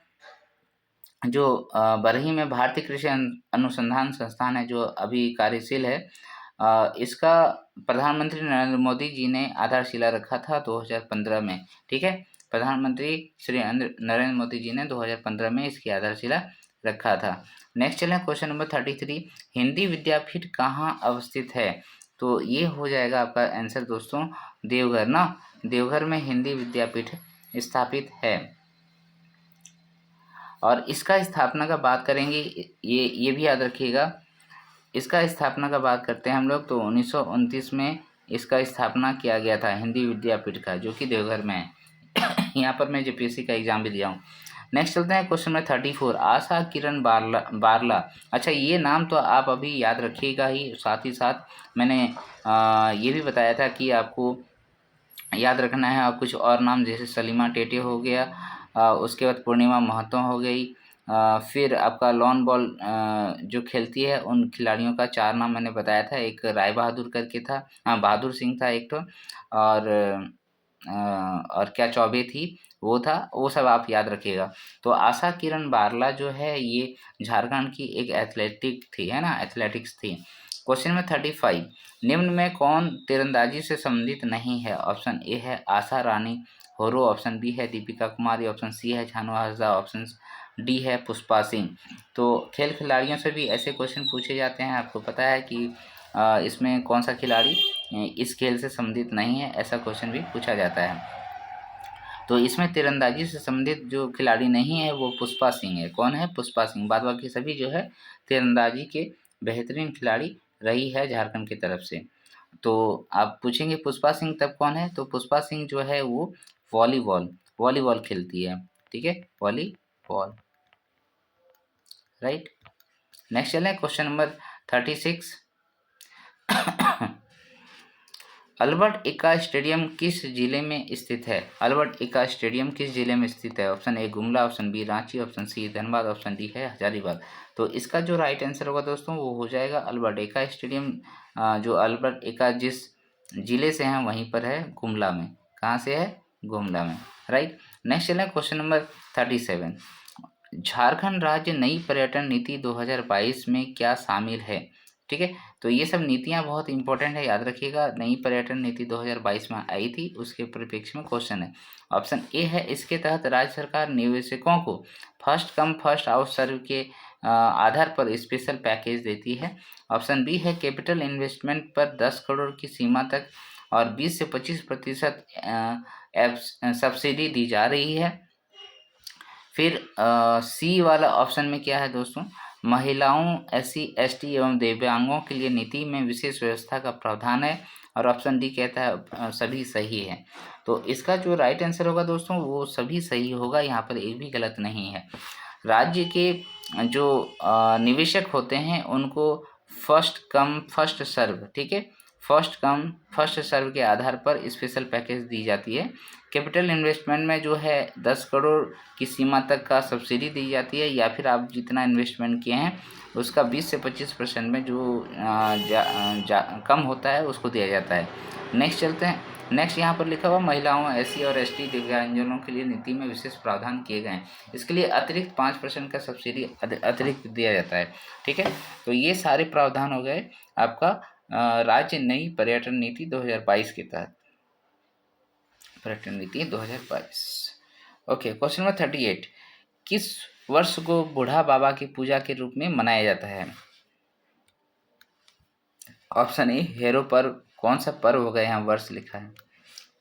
जो बरही में भारतीय कृषि अनुसंधान संस्थान है जो अभी कार्यशील है, इसका प्रधानमंत्री नरेंद्र मोदी जी ने आधारशिला रखा था 2015 में। ठीक है, प्रधानमंत्री श्री नरेंद्र मोदी जी ने 2015 में इसकी आधारशिला रखा था। नेक्स्ट चलें क्वेश्चन नंबर 33। हिंदी विद्यापीठ कहाँ अवस्थित है? तो ये हो जाएगा आपका आंसर दोस्तों देवघर ना। देवघर में हिंदी विद्यापीठ स्थापित है। और इसका स्थापना का बात करेंगे, ये भी याद रखिएगा, इसका स्थापना का बात करते हैं हम लोग तो 1929 में इसका स्थापना किया गया था हिंदी विद्यापीठ का, जो कि देवघर में है। यहाँ पर मैं JPSC का एग्जाम भी दिया हूँ। नेक्स्ट चलते हैं क्वेश्चन नंबर 34। आशा किरण बारला। अच्छा, ये नाम तो आप अभी याद रखिएगा ही, साथ ही साथ मैंने ये भी बताया था कि आपको याद रखना है। और कुछ और नाम जैसे सलीमा टेटे हो गया, उसके बाद पूर्णिमा महतो हो गई, फिर आपका लॉन बॉल जो खेलती है उन खिलाड़ियों का 4 नाम मैंने बताया था। एक राय बहादुर करके था, हाँ बहादुर सिंह था एक तो, और क्या चौबे थी वो था, वो सब आप याद रखिएगा। तो आशा किरण बारला जो है ये झारखंड की एक एथलेटिक थी, है ना, एथलेटिक्स थी। क्वेश्चन में 35। निम्न में कौन तीरंदाजी से संबंधित नहीं है? ऑप्शन ए है आशा रानी होरो, ऑप्शन बी है दीपिका कुमारी, ऑप्शन सी है छानू हाजरा, ऑप्शन डी है पुष्पा सिंह। तो खेल खिलाड़ियों से भी ऐसे क्वेश्चन पूछे जाते हैं। आपको पता है कि इसमें कौन सा खिलाड़ी इस खेल से संबंधित नहीं है, ऐसा क्वेश्चन भी पूछा जाता है। तो इसमें तीरंदाजी से संबंधित जो खिलाड़ी नहीं है वो पुष्पा सिंह है। कौन है? पुष्पा सिंह। बाद बाकी सभी जो है तीरंदाजी के बेहतरीन खिलाड़ी रही है झारखंड की तरफ से। तो आप पूछेंगे पुष्पा सिंह तब कौन है? तो पुष्पा सिंह जो है वो वॉलीबॉल खेलती है। ठीक है, वॉलीबॉल, राइट। नेक्स्ट चलें question number 36। Albert Ekka stadium किस जिले में स्थित है? अल्बर्ट एक्का स्टेडियम किस जिले में स्थित है? Option A Gumla, option B Ranchi, option C Dhanbad, option D है हजारीबाग। तो इसका जो राइट आंसर होगा दोस्तों वो हो जाएगा अल्बर्ट एक्का स्टेडियम। जो अल्बर्ट एक्का जिस जिले से हैं वहीं पर है, गुमला में। कहाँ से है? गुमला में, राइट। नेक्स्ट चलें क्वेश्चन नंबर 37। झारखंड राज्य नई पर्यटन नीति 2022 में क्या शामिल है? ठीक है, तो ये सब नीतियां बहुत इंपॉर्टेंट है, याद रखिएगा। नई पर्यटन नीति 2022 में आई थी, उसके परिप्रेक्ष्य में क्वेश्चन है। ऑप्शन ए है इसके तहत राज्य सरकार निवेशकों को फर्स्ट कम फर्स्ट आउट सर्व के आधार पर स्पेशल पैकेज देती है। ऑप्शन बी है कैपिटल इन्वेस्टमेंट पर 10 करोड़ की सीमा तक और 20 से 25% सब्सिडी दी जा रही है। फिर सी वाला ऑप्शन में क्या है दोस्तों? महिलाओं, SC, ST एवं दिव्यांगों के लिए नीति में विशेष व्यवस्था का प्रावधान है। और ऑप्शन डी कहता है सभी सही है। तो इसका जो राइट आंसर होगा दोस्तों वो सभी सही होगा, यहाँ पर एक भी गलत नहीं है। राज्य के जो निवेशक होते हैं उनको फर्स्ट कम फर्स्ट सर्व, ठीक है, फर्स्ट कम फर्स्ट सर्व के आधार पर स्पेशल पैकेज दी जाती है। कैपिटल इन्वेस्टमेंट में जो है 10 करोड़ की सीमा तक का सब्सिडी दी जाती है, या फिर आप जितना इन्वेस्टमेंट किए हैं उसका 20 से 25% में जो कम होता है उसको दिया जाता है। नेक्स्ट चलते हैं। नेक्स्ट यहाँ पर लिखा हुआ महिलाओं, SC और ST दिव्यांगजनों के लिए नीति में विशेष प्रावधान किए गए हैं। इसके लिए अतिरिक्त 5% का सब्सिडी अतिरिक्त दिया जाता है। ठीक है, तो ये सारे प्रावधान हो गए आपका राज्य नई पर्यटन नीति 2022 के तहत, पर्यटन नीति 2022। Okay, question number 38। किस वर्ष को बूढ़ा बाबा की पूजा के रूप में मनाया जाता है? ऑप्शन ए हेरो पर्व। कौन सा पर्व होगा? यहाँ वर्ष लिखा है,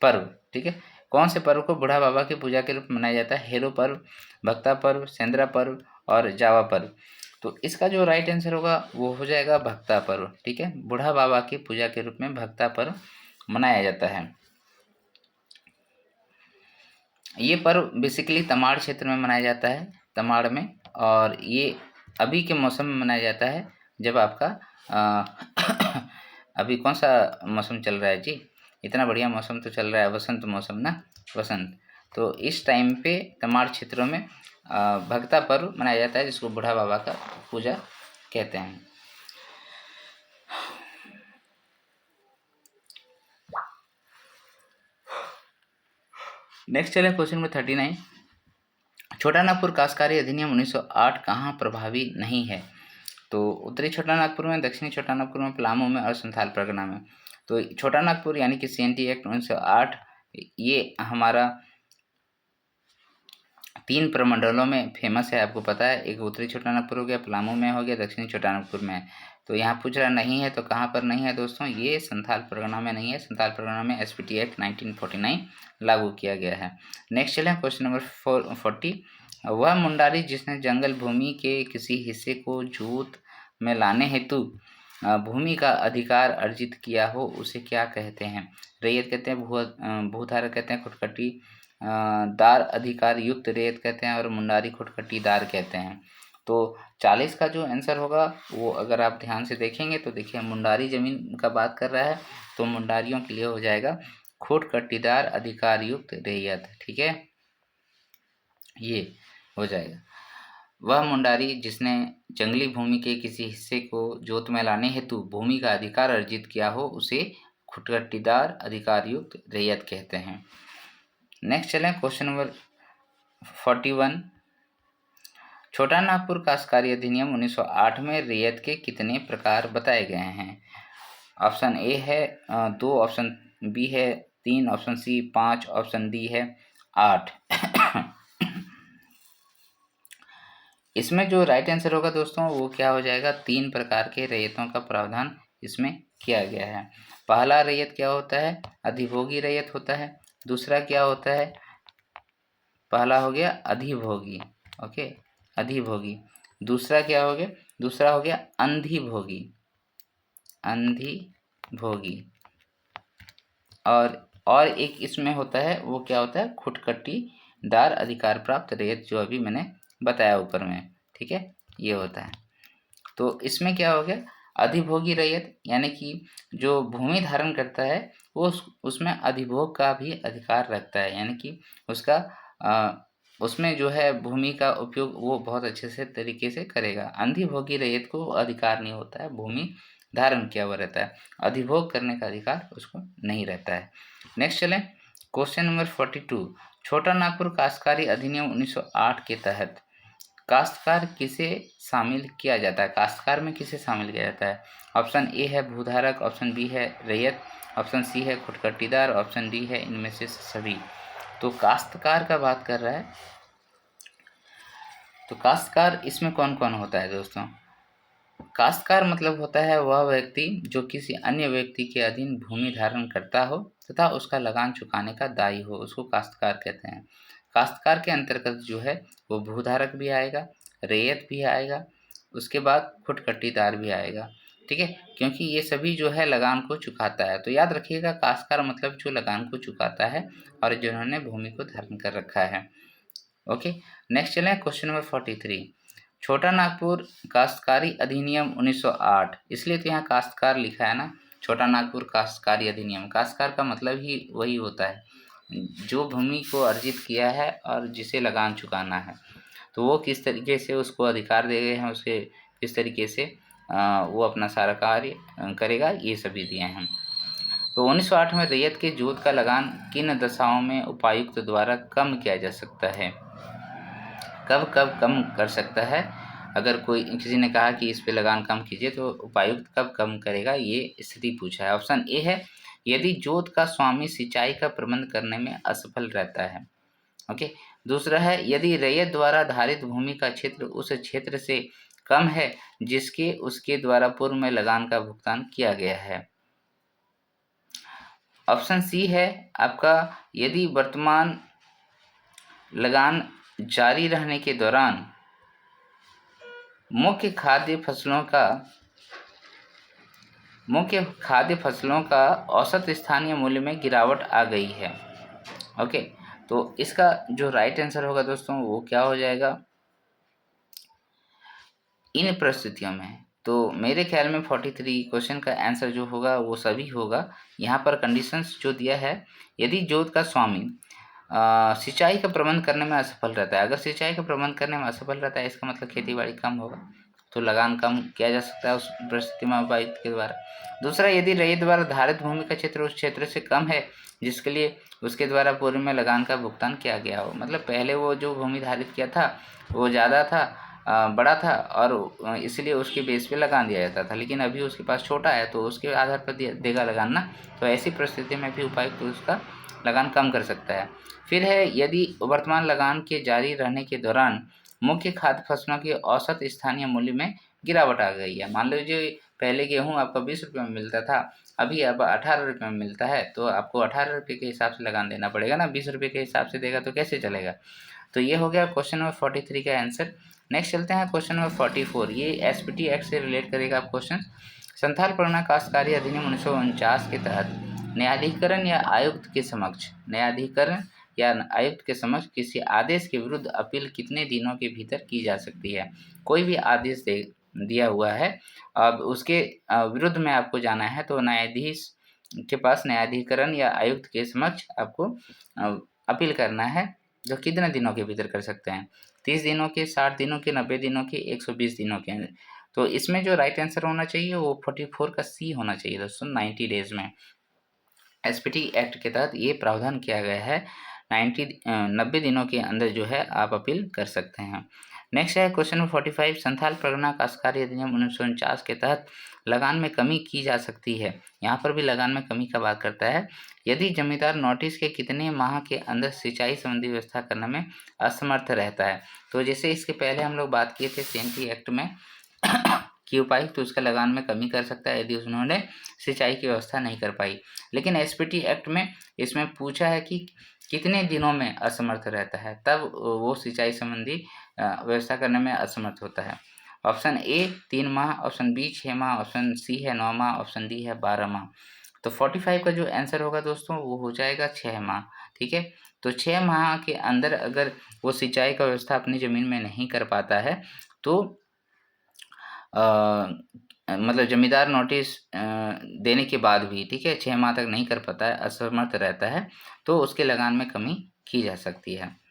पर्व, ठीक है। कौन से पर्व को बूढ़ा बाबा की पूजा के रूप में मनाया जाता है? हेरो पर्व, भक्ता पर्व, सेंद्रा पर्व और जावा पर्व। तो इसका जो राइट आंसर होगा वो हो जाएगा भक्ता पर्व। ठीक है, बूढ़ा बाबा की पूजा के रूप में भक्ता पर्व मनाया जाता है। ये पर्व बेसिकली तमाड़ क्षेत्र में मनाया जाता है, तमाड़ में। और ये अभी के मौसम में मनाया जाता है जब आपका अभी कौन सा मौसम चल रहा है जी? इतना बढ़िया मौसम तो चल रहा है, वसंत मौसम ना, वसंत। तो इस टाइम पे तमाड़ क्षेत्रों में भक्ता पर्व मनाया जाता है, जिसको बूढ़ा बाबा का पूजा कहते हैं। नेक्स्ट चले क्वेश्चन नंबर 39। छोटा नागपुर काश्तकारी अधिनियम 1908 कहाँ प्रभावी नहीं है? तो उत्तरी छोटा नागपुर में, दक्षिणी छोटा नागपुर में, पलामू में और संथाल परगना में। तो छोटा नागपुर यानी कि CNT एक्ट 1908 ये हमारा 3 प्रमंडलों में फेमस है, आपको पता है। एक उत्तरी छोटा नागपुर हो गया, पलामू में हो गया, दक्षिणी छोटा नागपुर में है। तो यहाँ पूछ रहा नहीं है तो कहाँ पर नहीं है दोस्तों? ये संथाल परगना में नहीं है। संथाल परगना में SPT एक्ट 1949 लागू किया गया है। नेक्स्ट चलें क्वेश्चन नंबर 40। वह मुंडारी जिसने जंगल भूमि के किसी हिस्से को जोत में लाने हेतु भूमि का अधिकार अर्जित किया हो उसे क्या कहते हैं? रैयत कहते हैं, भूधारक कहते हैं, खुटखटी दार अधिकार युक्त रेत कहते हैं और मुंडारी खुटखटी दार कहते हैं। तो 40 का जो आंसर होगा वो अगर आप ध्यान से देखेंगे तो देखिए मुंडारी जमीन का बात कर रहा है, तो मुंडारियों के लिए हो जाएगा खुटखटीदार अधिकार युक्त रेयत। ठीक है, ये हो जाएगा। वह मुंडारी जिसने जंगली भूमि के किसी हिस्से को जोत में लाने हेतु भूमि का अधिकार अर्जित किया हो उसे खुटखटीदार अधिकार युक्त रेयत कहते हैं। नेक्स्ट चलें क्वेश्चन नंबर 41। छोटा नागपुर काश्तकारी अधिनियम 1908 में रेयत के कितने प्रकार बताए गए हैं? ऑप्शन ए है 2, ऑप्शन बी है 3, ऑप्शन सी 5, ऑप्शन डी है 8। इसमें जो राइट आंसर होगा दोस्तों वो क्या हो जाएगा? 3 प्रकार के रेयतों का प्रावधान इसमें किया गया है। पहला रेयत क्या होता है? अधिभोगी रेयत होता है। दूसरा क्या होता है? पहला हो गया अधिभोगी, ओके, अधिभोगी। दूसरा क्या हो गया? दूसरा हो गया अंधिभोगी, अंधिभोगी। और एक इसमें होता है, वो क्या होता है? खुटखटीदार अधिकार प्राप्त रेयत, जो अभी मैंने बताया ऊपर में। ठीक है, ये होता है। तो इसमें क्या हो गया? अधिभोगी रैयत यानी कि जो भूमि धारण करता है वो उसमें अधिभोग का भी अधिकार रखता है, यानी कि उसका उसमें जो है भूमि का उपयोग वो बहुत अच्छे से तरीके से करेगा। अधिभोगी रैयत को अधिकार नहीं होता है, भूमि धारण किया हुआ रहता है, अधिभोग करने का अधिकार उसको नहीं रहता है। नेक्स्ट चलें, क्वेश्चन नंबर 42, छोटा नागपुर काश्तकारी अधिनियम 1908 के तहत काश्तकार किसे शामिल किया जाता है? काश्तकार में किसे शामिल किया जाता है? ऑप्शन ए है भूधारक, ऑप्शन बी है रैयत, ऑप्शन सी है खुदकट्टीदार, ऑप्शन डी है इनमें से सभी। तो काश्तकार का बात कर रहा है, तो काश्तकार इसमें कौन कौन होता है दोस्तों? काश्तकार मतलब होता है वह व्यक्ति जो किसी अन्य व्यक्ति के अधीन भूमि धारण करता हो तथा उसका लगान चुकाने का दायी हो, उसको काश्तकार कहते हैं। काश्तकार के अंतर्गत जो है वो भूधारक भी आएगा, रैयत भी आएगा, उसके बाद खुदकट्टीदार भी आएगा, ठीक है, क्योंकि ये सभी जो है लगान को चुकाता है। तो याद रखिएगा काश्तकार मतलब जो लगान को चुकाता है और जिन्होंने भूमि को धारण कर रखा है। ओके, नेक्स्ट चलें क्वेश्चन नंबर 43, छोटा नागपुर काश्तकारी अधिनियम 1908, इसलिए तो यहाँ काश्तकार लिखा है ना, छोटा नागपुर काश्तकारी अधिनियम। काश्तकार का मतलब ही वही होता है जो भूमि को अर्जित किया है और जिसे लगान चुकाना है, तो वो किस तरीके से उसको अधिकार दे गए हैं, उसके किस तरीके से वो अपना सारा कार्य करेगा, ये सभी दिए हैं। तो 1908 में रैयत के जोत का लगान किन दशाओं में उपायुक्त द्वारा कम किया जा सकता है? कब कब कम कर सकता है? अगर कोई किसी ने कहा कि इस पे लगान कम कीजिए तो उपायुक्त कब कम करेगा, ये स्थिति पूछा है। ऑप्शन ए है यदि जोत का स्वामी सिंचाई का प्रबंध करने में असफल रहता है। ओके, दूसरा है यदि रैयत द्वारा धारित भूमि का क्षेत्र उस क्षेत्र से कम है जिसके उसके द्वारा पूर्व में लगान का भुगतान किया गया है। ऑप्शन सी है आपका यदि वर्तमान लगान जारी रहने के दौरान मुख्य खाद्य फसलों का औसत स्थानीय मूल्य में गिरावट आ गई है। ओके, तो इसका जो राइट आंसर होगा दोस्तों वो क्या हो जाएगा इन परिस्थितियों में? तो मेरे ख्याल में 43 क्वेश्चन का आंसर जो होगा वो सभी होगा। यहाँ पर कंडीशंस जो दिया है, यदि जोत का स्वामी सिंचाई का प्रबंध करने में असफल रहता है, अगर सिंचाई का प्रबंध करने में असफल रहता है इसका मतलब खेतीबाड़ी कम होगा, तो लगान कम किया जा सकता है उस परिस्थिति में उपायुक्त के द्वारा। दूसरा, यदि रैयत द्वारा धारित भूमि का क्षेत्र उस क्षेत्र से कम है जिसके लिए उसके द्वारा पूर्व में लगान का भुगतान किया गया हो, मतलब पहले वो जो भूमि धारित किया था वो ज़्यादा था, बड़ा था और इसलिए उसके बेस पे लगान दिया जाता था, लेकिन अभी उसके पास छोटा है तो उसके आधार पर देगा लगान ना, तो ऐसी परिस्थिति में भी उपायुक्त उसका लगान कम कर सकता है। फिर है यदि वर्तमान लगान के जारी रहने के दौरान मुख्य खाद्य फसलों के औसत स्थानीय मूल्य में गिरावट आ गई है। मान लीजिए पहले गेहूँ आपका 20 रुपये में मिलता था, अभी अब 18 रुपये में मिलता है, तो आपको 18 रुपये के हिसाब से लगान देना पड़ेगा ना, 20 रुपये के हिसाब से देगा तो कैसे चलेगा? तो ये हो गया क्वेश्चन नंबर 43 का आंसर। नेक्स्ट चलते हैं क्वेश्चन नंबर 44, ये एसपीटी एक्ट से रिलेट करेगा आप क्वेश्चन। संथाल परगना काश्तकारी अधिनियम 1949 के तहत न्यायाधिकरण या आयुक्त के समक्ष किसी आदेश के विरुद्ध अपील कितने दिनों के भीतर की जा सकती है? कोई भी आदेश दिया हुआ है, अब उसके विरुद्ध में आपको जाना है तो न्यायाधीश के पास न्यायाधिकरण या आयुक्त के समक्ष आपको अपील करना है, जो कितने दिनों के भीतर कर सकते हैं? 30 दिनों के, 60 दिनों के, 90 दिनों के, 120 दिनों के। तो इसमें जो राइट आंसर होना चाहिए वो 44 का सी होना चाहिए दोस्तों, 90 डेज में। एसपीटी एक्ट के तहत ये प्रावधान किया गया है, 90 दिनों के अंदर जो है आप अपील कर सकते हैं। नेक्स्ट है क्वेश्चन नंबर 45, संथाल परगना काश्तकारी अधिनियम 1949 के तहत लगान में कमी की जा सकती है। यहाँ पर भी लगान में कमी का बात करता है, यदि जमींदार नोटिस के कितने माह के अंदर सिंचाई संबंधी व्यवस्था करने में असमर्थ रहता है। तो जैसे इसके पहले हम लोग बात किए थे सेंट्री एक्ट में कि उपायुक्त तो उसका लगान में कमी कर सकता है यदि उन्होंने सिंचाई की व्यवस्था नहीं कर पाई, लेकिन एसपीटी एक्ट में इसमें पूछा है कि कितने दिनों में असमर्थ रहता है, तब वो सिंचाई संबंधी व्यवस्था करने में असमर्थ होता है। ऑप्शन ए 3 माह, ऑप्शन बी 6 माह, ऑप्शन सी है 9 माह, ऑप्शन डी है 12 माह। तो 45 का जो आंसर होगा दोस्तों वो हो जाएगा 6 माह। ठीक है, तो 6 माह के अंदर अगर वो सिंचाई का व्यवस्था अपनी ज़मीन में नहीं कर पाता है तो मतलब जमींदार नोटिस देने के बाद भी, ठीक है, 6 माह तक नहीं कर पाता है, असमर्थ रहता है, तो उसके लगान में कमी की जा सकती है।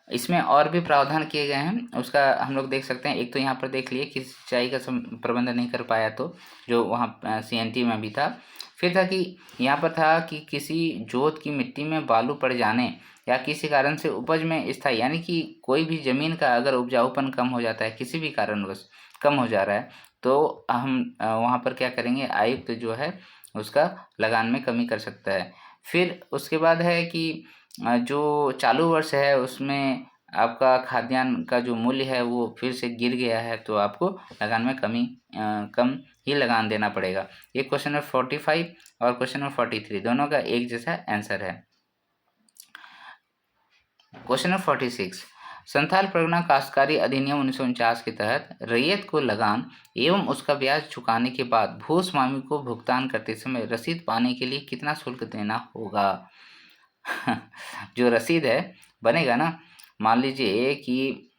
इसमें और भी प्रावधान किए गए हैं, उसका हम लोग देख सकते हैं। एक तो यहाँ पर देख लिए कि सिंचाई का प्रबंध नहीं कर पाया, तो जो वहाँ CNT में भी था। फिर था कि यहाँ पर था कि किसी जोत की मिट्टी में बालू पड़ जाने या किसी कारण से उपज में स्थायी, यानी कि कोई भी ज़मीन का अगर उपजाऊपन कम हो जाता है, किसी भी कारणवश कम हो जा रहा है, तो हम वहाँ पर क्या करेंगे, आयुक्त जो है उसका लगान में कमी कर सकता है। फिर उसके बाद है कि जो चालू वर्ष है उसमें आपका खाद्यान्न का जो मूल्य है वो फिर से गिर गया है, तो आपको लगान में कम ही लगान देना पड़ेगा। ये क्वेश्चन नंबर 45 और क्वेश्चन नंबर 43 दोनों का एक जैसा आंसर है। क्वेश्चन नंबर 46, संथाल परगना काश्तकारी अधिनियम 1949 के तहत रैयत को लगान एवं उसका ब्याज चुकाने के बाद भूस्वामी को भुगतान करते समय रसीद पाने के लिए कितना शुल्क देना होगा? जो रसीद है बनेगा ना, मान लीजिए कि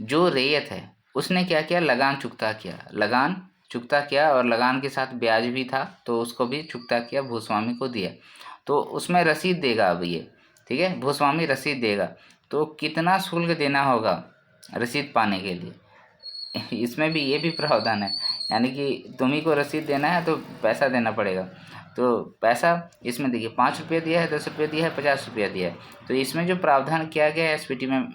जो रैयत है उसने क्या किया, लगान चुकता किया और लगान के साथ ब्याज भी था, तो उसको भी चुकता किया, भूस्वामी को दिया, तो उसमें रसीद देगा। अब ये ठीक है, भूस्वामी रसीद देगा, तो कितना शुल्क देना होगा रसीद पाने के लिए? इसमें भी ये भी प्रावधान है, यानी कि तुम्ही को रसीद देना है तो पैसा देना पड़ेगा। तो पैसा इसमें देखिए 5 रुपये दिया है, 10 रुपये दिया है, 50 रुपया दिया है। तो इसमें जो प्रावधान किया गया है SPT में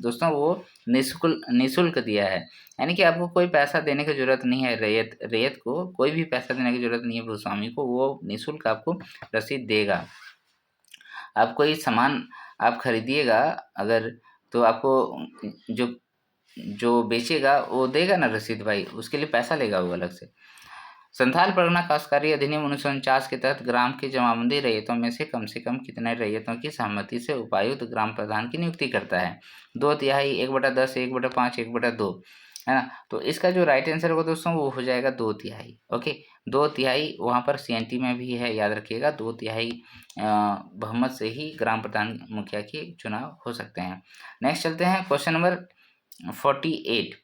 दोस्तों, वो निःशुल्क दिया है, यानी कि आपको कोई पैसा देने की ज़रूरत नहीं है। रैयत को कोई भी पैसा देने की ज़रूरत नहीं है, भूस्वामी को वो निःशुल्क आपको रसीद देगा। आप कोई सामान आप खरीदिएगा अगर, तो आपको जो जो बेचेगा वो देगा ना रसीद भाई, उसके लिए पैसा लेगा वो अलग से। संथाल परगना काश्तकारी अधिनियम 1949 के तहत ग्राम के जमाबंदी रैयतों में से कम कितने रैयतों की सहमति से उपायुक्त ग्राम प्रधान की नियुक्ति करता है? 2/3, 1/10, 1/5, 1/2, है ना? तो इसका जो राइट आंसर होगा दोस्तों वो हो जाएगा 2/3। ओके, 2/3 वहाँ पर CNT में भी है, याद रखिएगा। 2/3 बहुमत से ही ग्राम प्रधान मुखिया के चुनाव हो सकते हैं। नेक्स्ट चलते हैं क्वेश्चन नंबर 48।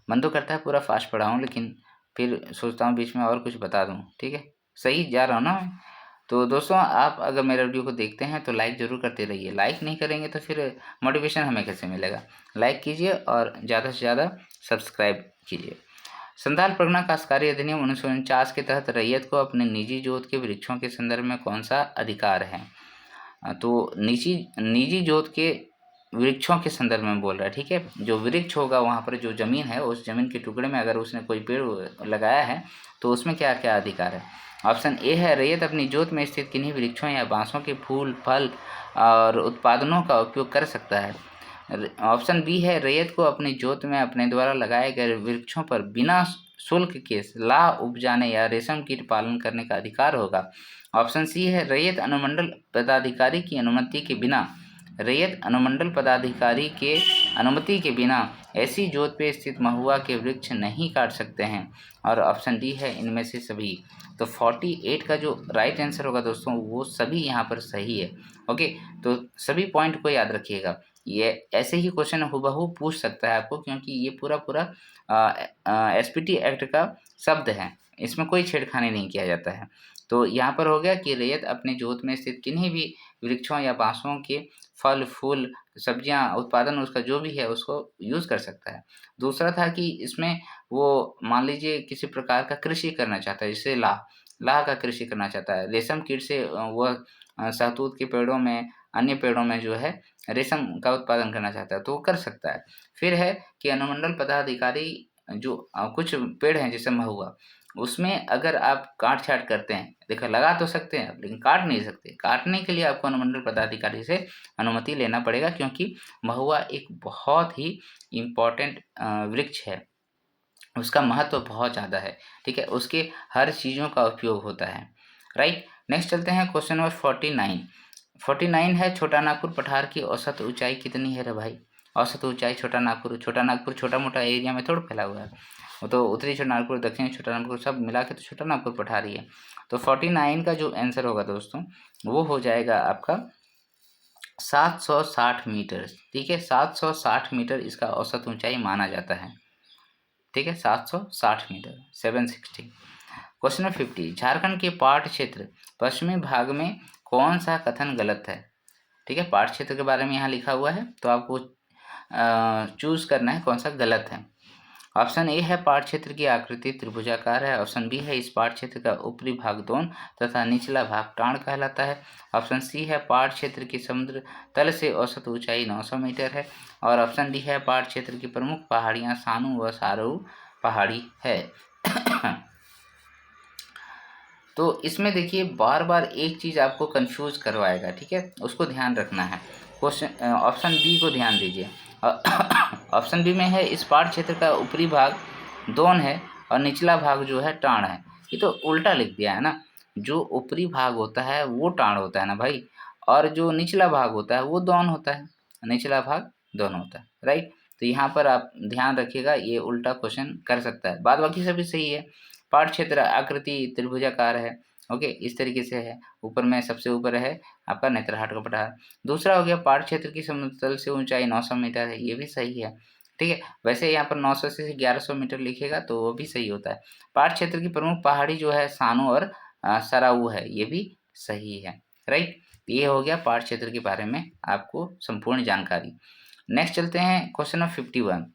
मन तो करता है पूरा फास्ट पढ़ाऊँ, लेकिन फिर सोचता हूँ बीच में और कुछ बता दूँ, ठीक है, सही जा रहा हूँ ना मैं? तो दोस्तों, आप अगर मेरे वीडियो को देखते हैं तो लाइक ज़रूर करते रहिए। लाइक नहीं करेंगे तो फिर मोटिवेशन हमें कैसे मिलेगा? लाइक कीजिए और ज़्यादा से ज़्यादा सब्सक्राइब कीजिए। संथाल परगना काश्तकारी अधिनियम 1949 के तहत रैयत को अपने निजी जोत के वृक्षों के संदर्भ में कौन सा अधिकार है? तो निजी जोत के वृक्षों के संदर्भ में बोल रहा है, ठीक है। जो वृक्ष होगा वहाँ पर, जो ज़मीन है, उस ज़मीन के टुकड़े में अगर उसने कोई पेड़ लगाया है तो उसमें क्या क्या अधिकार है? ऑप्शन ए है, रैयत अपनी जोत में स्थित किन्हीं वृक्षों या बांसों के फूल, फल और उत्पादनों का उपयोग कर सकता है। ऑप्शन बी है, रैयत को अपनी जोत में अपने द्वारा लगाए गए वृक्षों पर बिना शुल्क के लाह उपजाने या रेशम कीट पालन करने का अधिकार होगा। ऑप्शन सी है, रैयत अनुमंडल पदाधिकारी की अनुमति के बिना ऐसी जोत पे स्थित महुआ के वृक्ष नहीं काट सकते हैं। और ऑप्शन डी है, इनमें से सभी। तो 48 का जो राइट आंसर होगा दोस्तों वो सभी यहाँ पर सही है। ओके, तो सभी पॉइंट को याद रखिएगा। ये ऐसे ही क्वेश्चन हुबहू पूछ सकता है आपको, क्योंकि ये पूरा SPT एक्ट का शब्द है, इसमें कोई छेड़खानी नहीं किया जाता है। तो यहाँ पर हो गया कि रैयत अपने जोत में स्थित किन्हीं भी वृक्षों या बांसों के फल, फूल, सब्जियां, उत्पादन उसका जो भी है उसको यूज़ कर सकता है। दूसरा था कि इसमें वो मान लीजिए किसी प्रकार का कृषि करना चाहता है, जैसे लाह का कृषि करना चाहता है, रेशम कीट से वह शहतूत के पेड़ों में, अन्य पेड़ों में जो है रेशम का उत्पादन करना चाहता है तो वो कर सकता है। फिर है कि अनुमंडल पदाधिकारी जो कुछ पेड़ हैं जैसे महुआ, उसमें अगर आप काट-छाँट करते हैं, देखो लगा तो सकते हैं आप, लेकिन काट नहीं सकते। काटने के लिए आपको अनुमंडल पदाधिकारी से अनुमति लेना पड़ेगा, क्योंकि महुआ एक बहुत ही इम्पोर्टेंट वृक्ष है। उसका महत्व बहुत ज़्यादा है, ठीक है? उसके हर चीज़ों का उपयोग होता है, राइट? नेक्स्ट चलते हैं क्वेश्चन नंबर 49। 49 है, छोटा नागपुर पठार की औसत ऊंचाई कितनी है रे भाई? औसत ऊंचाई छोटा नागपुर छोटा मोटा एरिया में थोड़ा फैला हुआ है। वो तो उत्तरी छोटानागपुर, दक्षिणी छोटानागपुर सब मिला के तो छोटानागपुर पढ़ा रही है। तो 49 का जो आंसर होगा दोस्तों वो हो जाएगा आपका 760 मीटर। ठीक है, 760 मीटर इसका औसत ऊंचाई माना जाता है। ठीक है, 760 मीटर, 760। क्वेश्चन नंबर 50, झारखंड के पाट क्षेत्र पश्चिमी भाग में कौन सा कथन गलत है? ठीक है, पाट क्षेत्र के बारे में यहाँ लिखा हुआ है, तो आपको चूज करना है कौन सा गलत है। ऑप्शन ए है पाट क्षेत्र की आकृति त्रिभुजाकार है। ऑप्शन बी है इस पाट क्षेत्र का ऊपरी भाग दोन तथा निचला भाग टाण कहलाता है। ऑप्शन सी है पाट क्षेत्र की समुद्र तल से औसत ऊंचाई 900 मीटर है। और ऑप्शन डी है पाट क्षेत्र की प्रमुख पहाड़ियां सानू व सारू पहाड़ी है। तो इसमें देखिए बार बार एक चीज़ आपको कंफ्यूज करवाएगा, ठीक है, उसको ध्यान रखना है। क्वेश्चन ऑप्शन बी को ध्यान दीजिए। ऑप्शन बी में है इस पाठ क्षेत्र का ऊपरी भाग दोन है और निचला भाग जो है टाण है। ये तो उल्टा लिख दिया है ना, जो ऊपरी भाग होता है वो टाण होता है ना भाई, और जो निचला भाग होता है वो दोन होता है, निचला भाग दोन होता है, राइट। तो यहाँ पर आप ध्यान रखिएगा, ये उल्टा क्वेश्चन कर सकता है। बाद बाकी सभी सही है। पाठ क्षेत्र आकृति त्रिभुजाकार है, ओके, इस तरीके से है। ऊपर में सबसे ऊपर है आपका नेत्रहाट का पठार। दूसरा हो गया पाठ क्षेत्र की समतल से ऊंचाई 900 मीटर है, ये भी सही है। ठीक है, वैसे यहाँ पर 900 से 1100 मीटर लिखेगा तो वो भी सही होता है। पाठ क्षेत्र की प्रमुख पहाड़ी जो है सानू और सराऊ है, ये भी सही है, राइट। ये हो गया पाठ क्षेत्र के बारे में आपको संपूर्ण जानकारी। नेक्स्ट चलते हैं क्वेश्चन नंबर 51।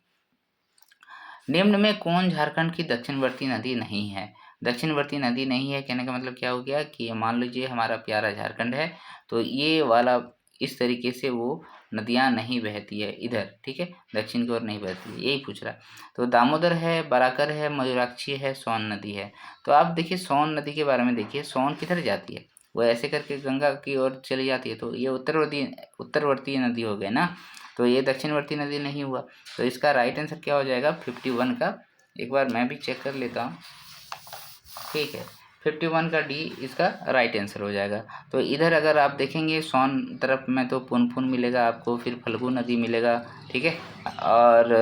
निम्न में कौन झारखंड की दक्षिणवर्ती नदी नहीं है? दक्षिणवर्ती नदी नहीं है कहने का मतलब क्या हो गया कि मान लीजिए हमारा प्यारा झारखंड है, तो ये वाला इस तरीके से वो नदियाँ नहीं बहती है इधर, ठीक है, दक्षिण की ओर नहीं बहती है, यही पूछ रहा है। तो दामोदर है, बराकर है, मयूराक्षी है, सोन नदी है। तो आप देखिए सोन नदी के बारे में देखिए, सोन किधर जाती है, वो ऐसे करके गंगा की ओर चली जाती है, तो ये उत्तरवर्ती नदी हो गई ना, तो ये दक्षिणवर्ती नदी नहीं हुआ। तो इसका राइट आंसर क्या हो जाएगा 51 का, एक बार मैं भी चेक कर लेता हूँ, ठीक है, 51 का डी इसका राइट आंसर हो जाएगा। तो इधर अगर आप देखेंगे सोन तरफ में तो पुनपुन मिलेगा आपको, फिर फल्गु नदी मिलेगा, ठीक है, और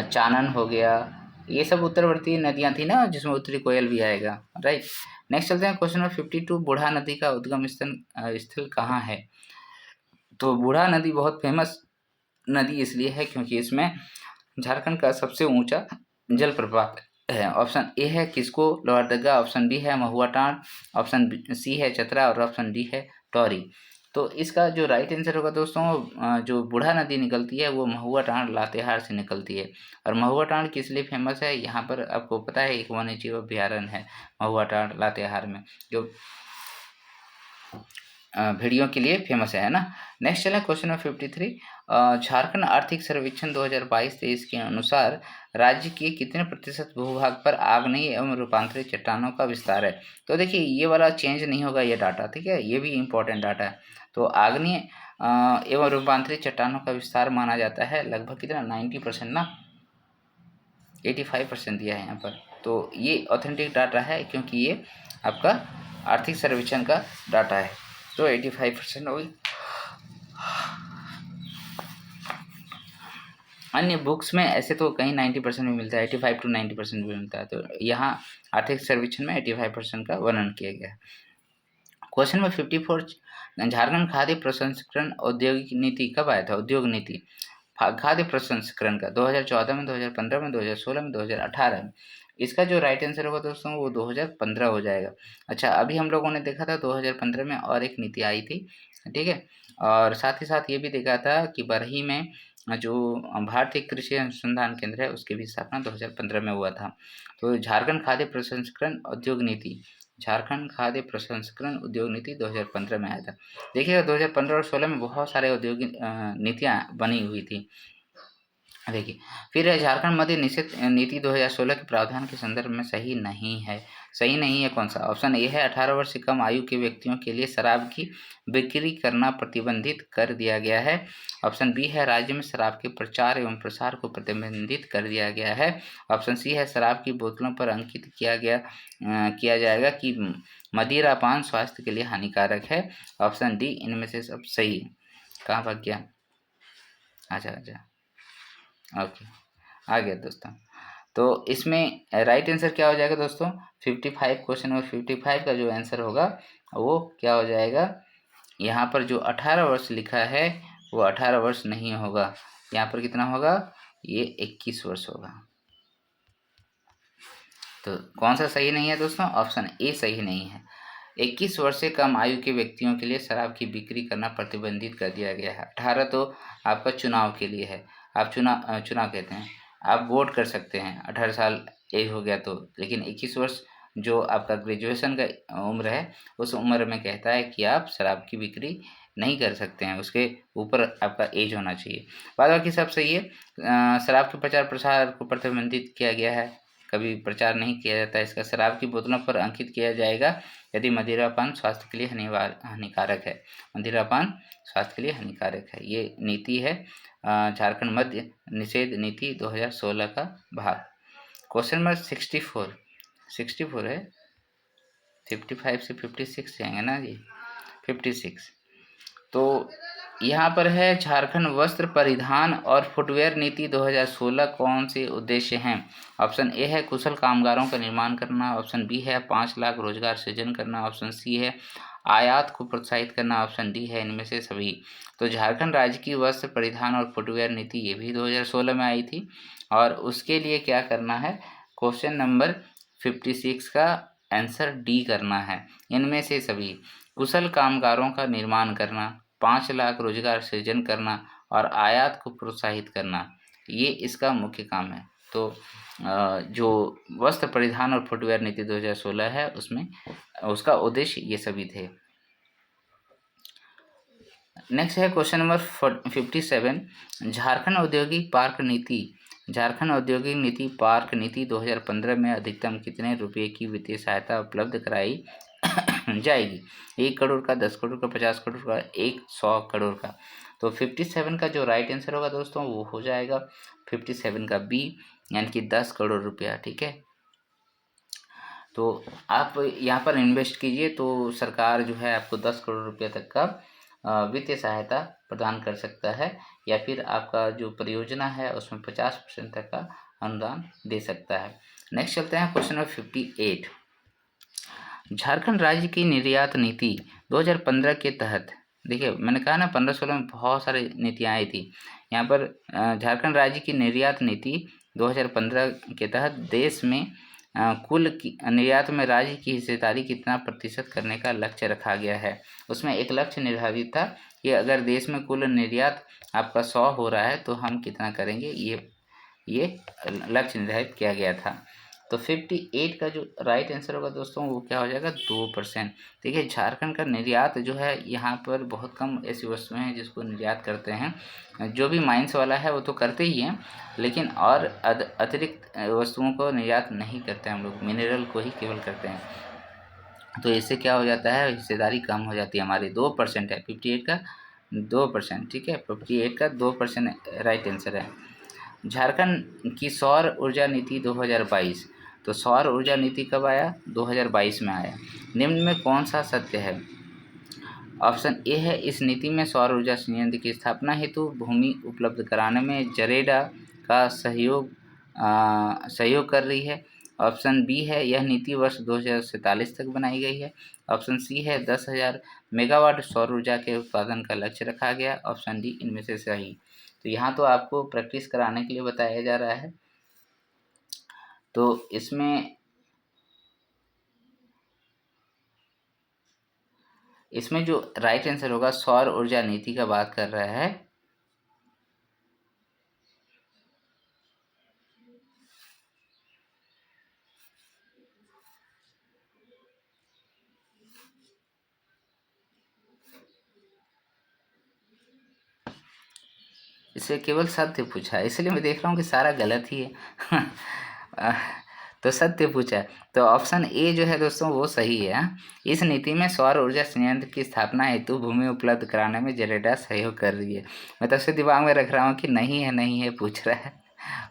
चानन हो गया, ये सब उत्तरवर्ती नदियाँ थी ना, जिसमें उत्तरी कोयल भी आएगा, राइट। नेक्स्ट चलते हैं क्वेश्चन नंबर 52। बूढ़ा नदी का उद्गम स्थल कहाँ है? तो बूढ़ा नदी बहुत फेमस नदी इसलिए है क्योंकि इसमें झारखंड का सबसे ऊंचा जलप्रपात है। ऑप्शन ए है किसको लोहरदगा, ऑप्शन बी है महुआ टांड, ऑप्शन सी है चतरा और ऑप्शन डी है टौरी। तो इसका जो राइट आंसर होगा दोस्तों, जो बूढ़ा नदी निकलती है वो महुआ टांड लातेहार से निकलती है। और महुआ टांड किस लिए फेमस है, यहाँ पर आपको पता है एक वन्य जीव अभ्यारण्य है महुआ टांड लातेहार में, जो भेड़ियों के लिए फेमस है ना। नेक्स्ट चलें क्वेश्चन नंबर 53। झारखंड आर्थिक सर्वेक्षण 2022-23 के अनुसार राज्य के कितने प्रतिशत भूभाग पर आग्नेय एवं रूपांतरित चट्टानों का विस्तार है? तो देखिए ये वाला चेंज नहीं होगा ये डाटा, ठीक है, ये भी इम्पोर्टेंट डाटा है। तो आग्नेय एवं रूपांतरित चट्टानों का विस्तार माना जाता है लगभग कितना 90% ना, 85% दिया है यहाँ पर। तो ये ऑथेंटिक डाटा है क्योंकि ये आपका आर्थिक सर्वेक्षण का डाटा है, तो 85% होगी। अन्य बुक्स में ऐसे तो कहीं 90% भी मिलता है, 85 to 90% भी मिलता है, तो यहाँ आर्थिक सर्वेक्षण में 85% का वर्णन किया गया है। Question number 54। झारखंड खाद्य प्रसंस्करण औद्योगिक नीति कब आया था? उद्योग नीति खाद्य प्रसंस्करण का 2014 में, 2015 में, 2016 में, 2018 में। इसका जो राइट आंसर होगा दोस्तों वो 2015 हो जाएगा। अच्छा, अभी हम लोगों ने देखा था 2015 में और एक नीति आई थी, ठीक है, और साथ ही साथ ये भी देखा था कि बरही में जो भारतीय कृषि अनुसंधान केंद्र है उसकी भी स्थापना 2015 में हुआ था। तो झारखंड खाद्य प्रसंस्करण उद्योग नीति, झारखंड खाद्य प्रसंस्करण उद्योग नीति 2015 में आया था। देखिएगा 2015 और 16 में बहुत सारे औद्योगिक नीतियाँ बनी हुई थी। देखिए फिर झारखंड मध्य निषेध नीति 2016 के प्रावधान के संदर्भ में सही नहीं है। सही नहीं है कौन सा? ऑप्शन ए है 18 वर्ष से कम आयु के व्यक्तियों के लिए शराब की बिक्री करना प्रतिबंधित कर दिया गया है। ऑप्शन बी है राज्य में शराब के प्रचार एवं प्रसार को प्रतिबंधित कर दिया गया है। ऑप्शन सी है शराब की बोतलों पर अंकित किया जाएगा कि मदिरा पान स्वास्थ्य के लिए हानिकारक है। ऑप्शन डी इनमें से सब सही है। कहाँ भाग गया? अच्छा, ओके, आ गया दोस्तों। तो इसमें राइट आंसर क्या हो जाएगा दोस्तों? 55, क्वेश्चन नंबर 55 का जो आंसर होगा वो क्या हो जाएगा? यहाँ पर जो 18 वर्ष लिखा है वो 18 वर्ष नहीं होगा, यहाँ पर कितना होगा? ये 21 वर्ष होगा। तो कौन सा सही नहीं है दोस्तों? ऑप्शन ए सही नहीं है। 21 वर्ष से कम आयु के व्यक्तियों के लिए शराब की बिक्री करना प्रतिबंधित कर दिया गया है। 18 तो आपका चुनाव के लिए है, आप चुनाव कहते हैं, आप वोट कर सकते हैं 18 साल एज हो गया तो, लेकिन 21 वर्ष जो आपका ग्रेजुएशन का उम्र है उस उम्र में कहता है कि आप शराब की बिक्री नहीं कर सकते हैं, उसके ऊपर आपका एज होना चाहिए। बाद बाकी सब सही है। शराब के प्रचार प्रसार को प्रतिबंधित किया गया है, कभी प्रचार नहीं किया जाता है इसका। शराब की बोतलों पर अंकित किया जाएगा यदि मदिरापान स्वास्थ्य के लिए हानिकारक है। मदिरापान स्वास्थ्य के लिए हानिकारक है, ये नीति है झारखंड मद्य निषेध नीति 2016 का भाग। क्वेश्चन नंबर 64 है, 55 से 56 जाएंगे ना जी, 56। तो यहाँ पर है झारखंड वस्त्र परिधान और फुटवेयर नीति 2016 कौन से उद्देश्य हैं? ऑप्शन ए है कुशल कामगारों का निर्माण करना, ऑप्शन बी है 5 लाख रोजगार सृजन करना, ऑप्शन सी है आयात को प्रोत्साहित करना, ऑप्शन डी है इनमें से सभी। तो झारखंड राज्य की वस्त्र परिधान और फुटवेयर नीति ये भी 2016 में आई थी, और उसके लिए क्या करना है? क्वेश्चन नंबर 56 का आंसर डी करना है, इनमें से सभी। कुशल कामगारों का निर्माण करना, 5 लाख रोजगार सृजन करना और आयात को प्रोत्साहित करना, ये इसका मुख्य काम है। तो जो वस्त्र परिधान और फुटवेयर नीति 2016 है उसमें उसका उद्देश्य ये सभी थे। नेक्स्ट है क्वेश्चन नंबर 57, झारखंड औद्योगिक पार्क नीति। झारखंड औद्योगिक नीति पार्क नीति 2015 में अधिकतम कितने रुपए की वित्तीय सहायता उपलब्ध कराई जाएगी? 1 करोड़ का, 10 करोड़ का, 50 करोड़ का, 100 करोड़ का। तो 57 का जो राइट आंसर होगा दोस्तों वो हो जाएगा 57 का बी, यानी कि 10 करोड़ रुपया। ठीक है, तो आप यहाँ पर इन्वेस्ट कीजिए तो सरकार जो है आपको 10 करोड़ रुपया तक का वित्तीय सहायता प्रदान कर सकता है, या फिर आपका जो परियोजना है उसमें 50% तक का अनुदान दे सकता है। नेक्स्ट चलते हैं क्वेश्चन नंबर 58, झारखंड राज्य की निर्यात नीति 2015 के तहत। देखिए मैंने कहा ना 15-16 में बहुत सारी नीतियाँ आई थी। यहाँ पर झारखंड राज्य की निर्यात नीति 2015 के तहत देश में कुल निर्यात में राज्य की हिस्सेदारी कितना प्रतिशत करने का लक्ष्य रखा गया है। उसमें एक लक्ष्य निर्धारित था कि अगर देश में कुल निर्यात आपका 100 हो रहा है तो हम कितना करेंगे, ये लक्ष्य निर्धारित किया गया था। तो 58 का जो राइट आंसर होगा दोस्तों वो क्या हो जाएगा? 2%। देखिए झारखंड का निर्यात जो है यहाँ पर बहुत कम ऐसी वस्तुएं हैं जिसको निर्यात करते हैं, जो भी माइंस वाला है वो तो करते ही हैं, लेकिन और अतिरिक्त वस्तुओं को निर्यात नहीं करते हैं हम लोग, मिनरल को ही केवल करते हैं। तो इससे क्या हो जाता है? हिस्सेदारी कम हो जाती है हमारी। 2% है 58 का 2%। ठीक है, 58 का 2% राइट आंसर है। झारखंड की सौर ऊर्जा नीति 2022। तो सौर ऊर्जा नीति कब आया? 2022 में आया। निम्न में कौन सा सत्य है? ऑप्शन ए है इस नीति में सौर ऊर्जा संयंत्र की स्थापना हेतु भूमि उपलब्ध कराने में जरेडा का सहयोग कर रही है। ऑप्शन बी है यह नीति वर्ष 2047 तक बनाई गई है। ऑप्शन सी है 10,000 मेगावाट सौर ऊर्जा के उत्पादन का लक्ष्य रखा गया। ऑप्शन डी इनमें से सही। तो यहाँ तो आपको प्रैक्टिस कराने के लिए बताया जा रहा है। तो इसमें जो राइट आंसर होगा सौर ऊर्जा नीति का बात कर रहा है। इसे केवल सत्य पूछा है, इसलिए मैं देख रहा हूँ कि सारा गलत ही है तो सत्य पूछा है, तो ऑप्शन ए जो है दोस्तों वो सही है। इस नीति में सौर ऊर्जा संयंत्र की स्थापना हेतु भूमि उपलब्ध कराने में जरेडा सहयोग कर रही है। मैं तो उसे दिमाग में रख रहा हूँ कि नहीं है पूछ रहा है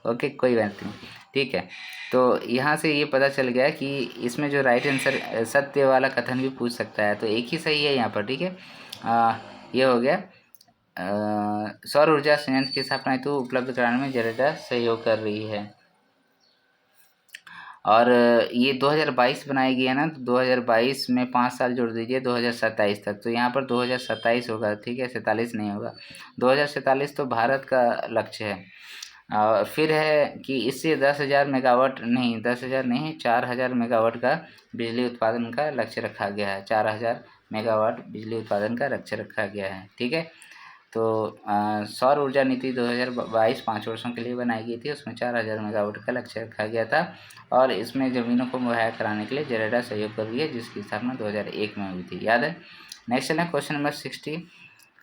ओके कोई बात नहीं, ठीक है। तो यहाँ से ये पता चल गया कि इसमें जो राइट आंसर सत्य वाला कथन भी पूछ सकता है, तो एक ही सही है यहाँ पर। ठीक है, ये हो गया। सौर ऊर्जा संयंत्र की स्थापना हेतु उपलब्ध कराने में जेरेडा सहयोग कर रही है। और ये 2022 बनाई गई है ना, तो 2022 में 5 साल जोड़ दीजिए 2027 तक, तो यहाँ पर 2027 होगा, ठीक है, 47 नहीं होगा। 2047 तो भारत का लक्ष्य है। फिर है कि इससे 10,000 मेगावाट नहीं, 10,000 नहीं, 4,000 मेगावाट का बिजली उत्पादन का लक्ष्य रखा गया है। 4,000 मेगावाट बिजली उत्पादन का लक्ष्य रखा गया है, ठीक है। तो सौर ऊर्जा नीति 2022 5 वर्षों के लिए बनाई गई थी, उसमें 4,000 मेगावाट का लक्ष्य रखा गया था। और इसमें ज़मीनों को मुहैया कराने के लिए जेरेडा सहयोग कर रही है, जिसकी स्थापना 2001 में हुई थी, याद है। नेक्स्ट है क्वेश्चन नंबर 60,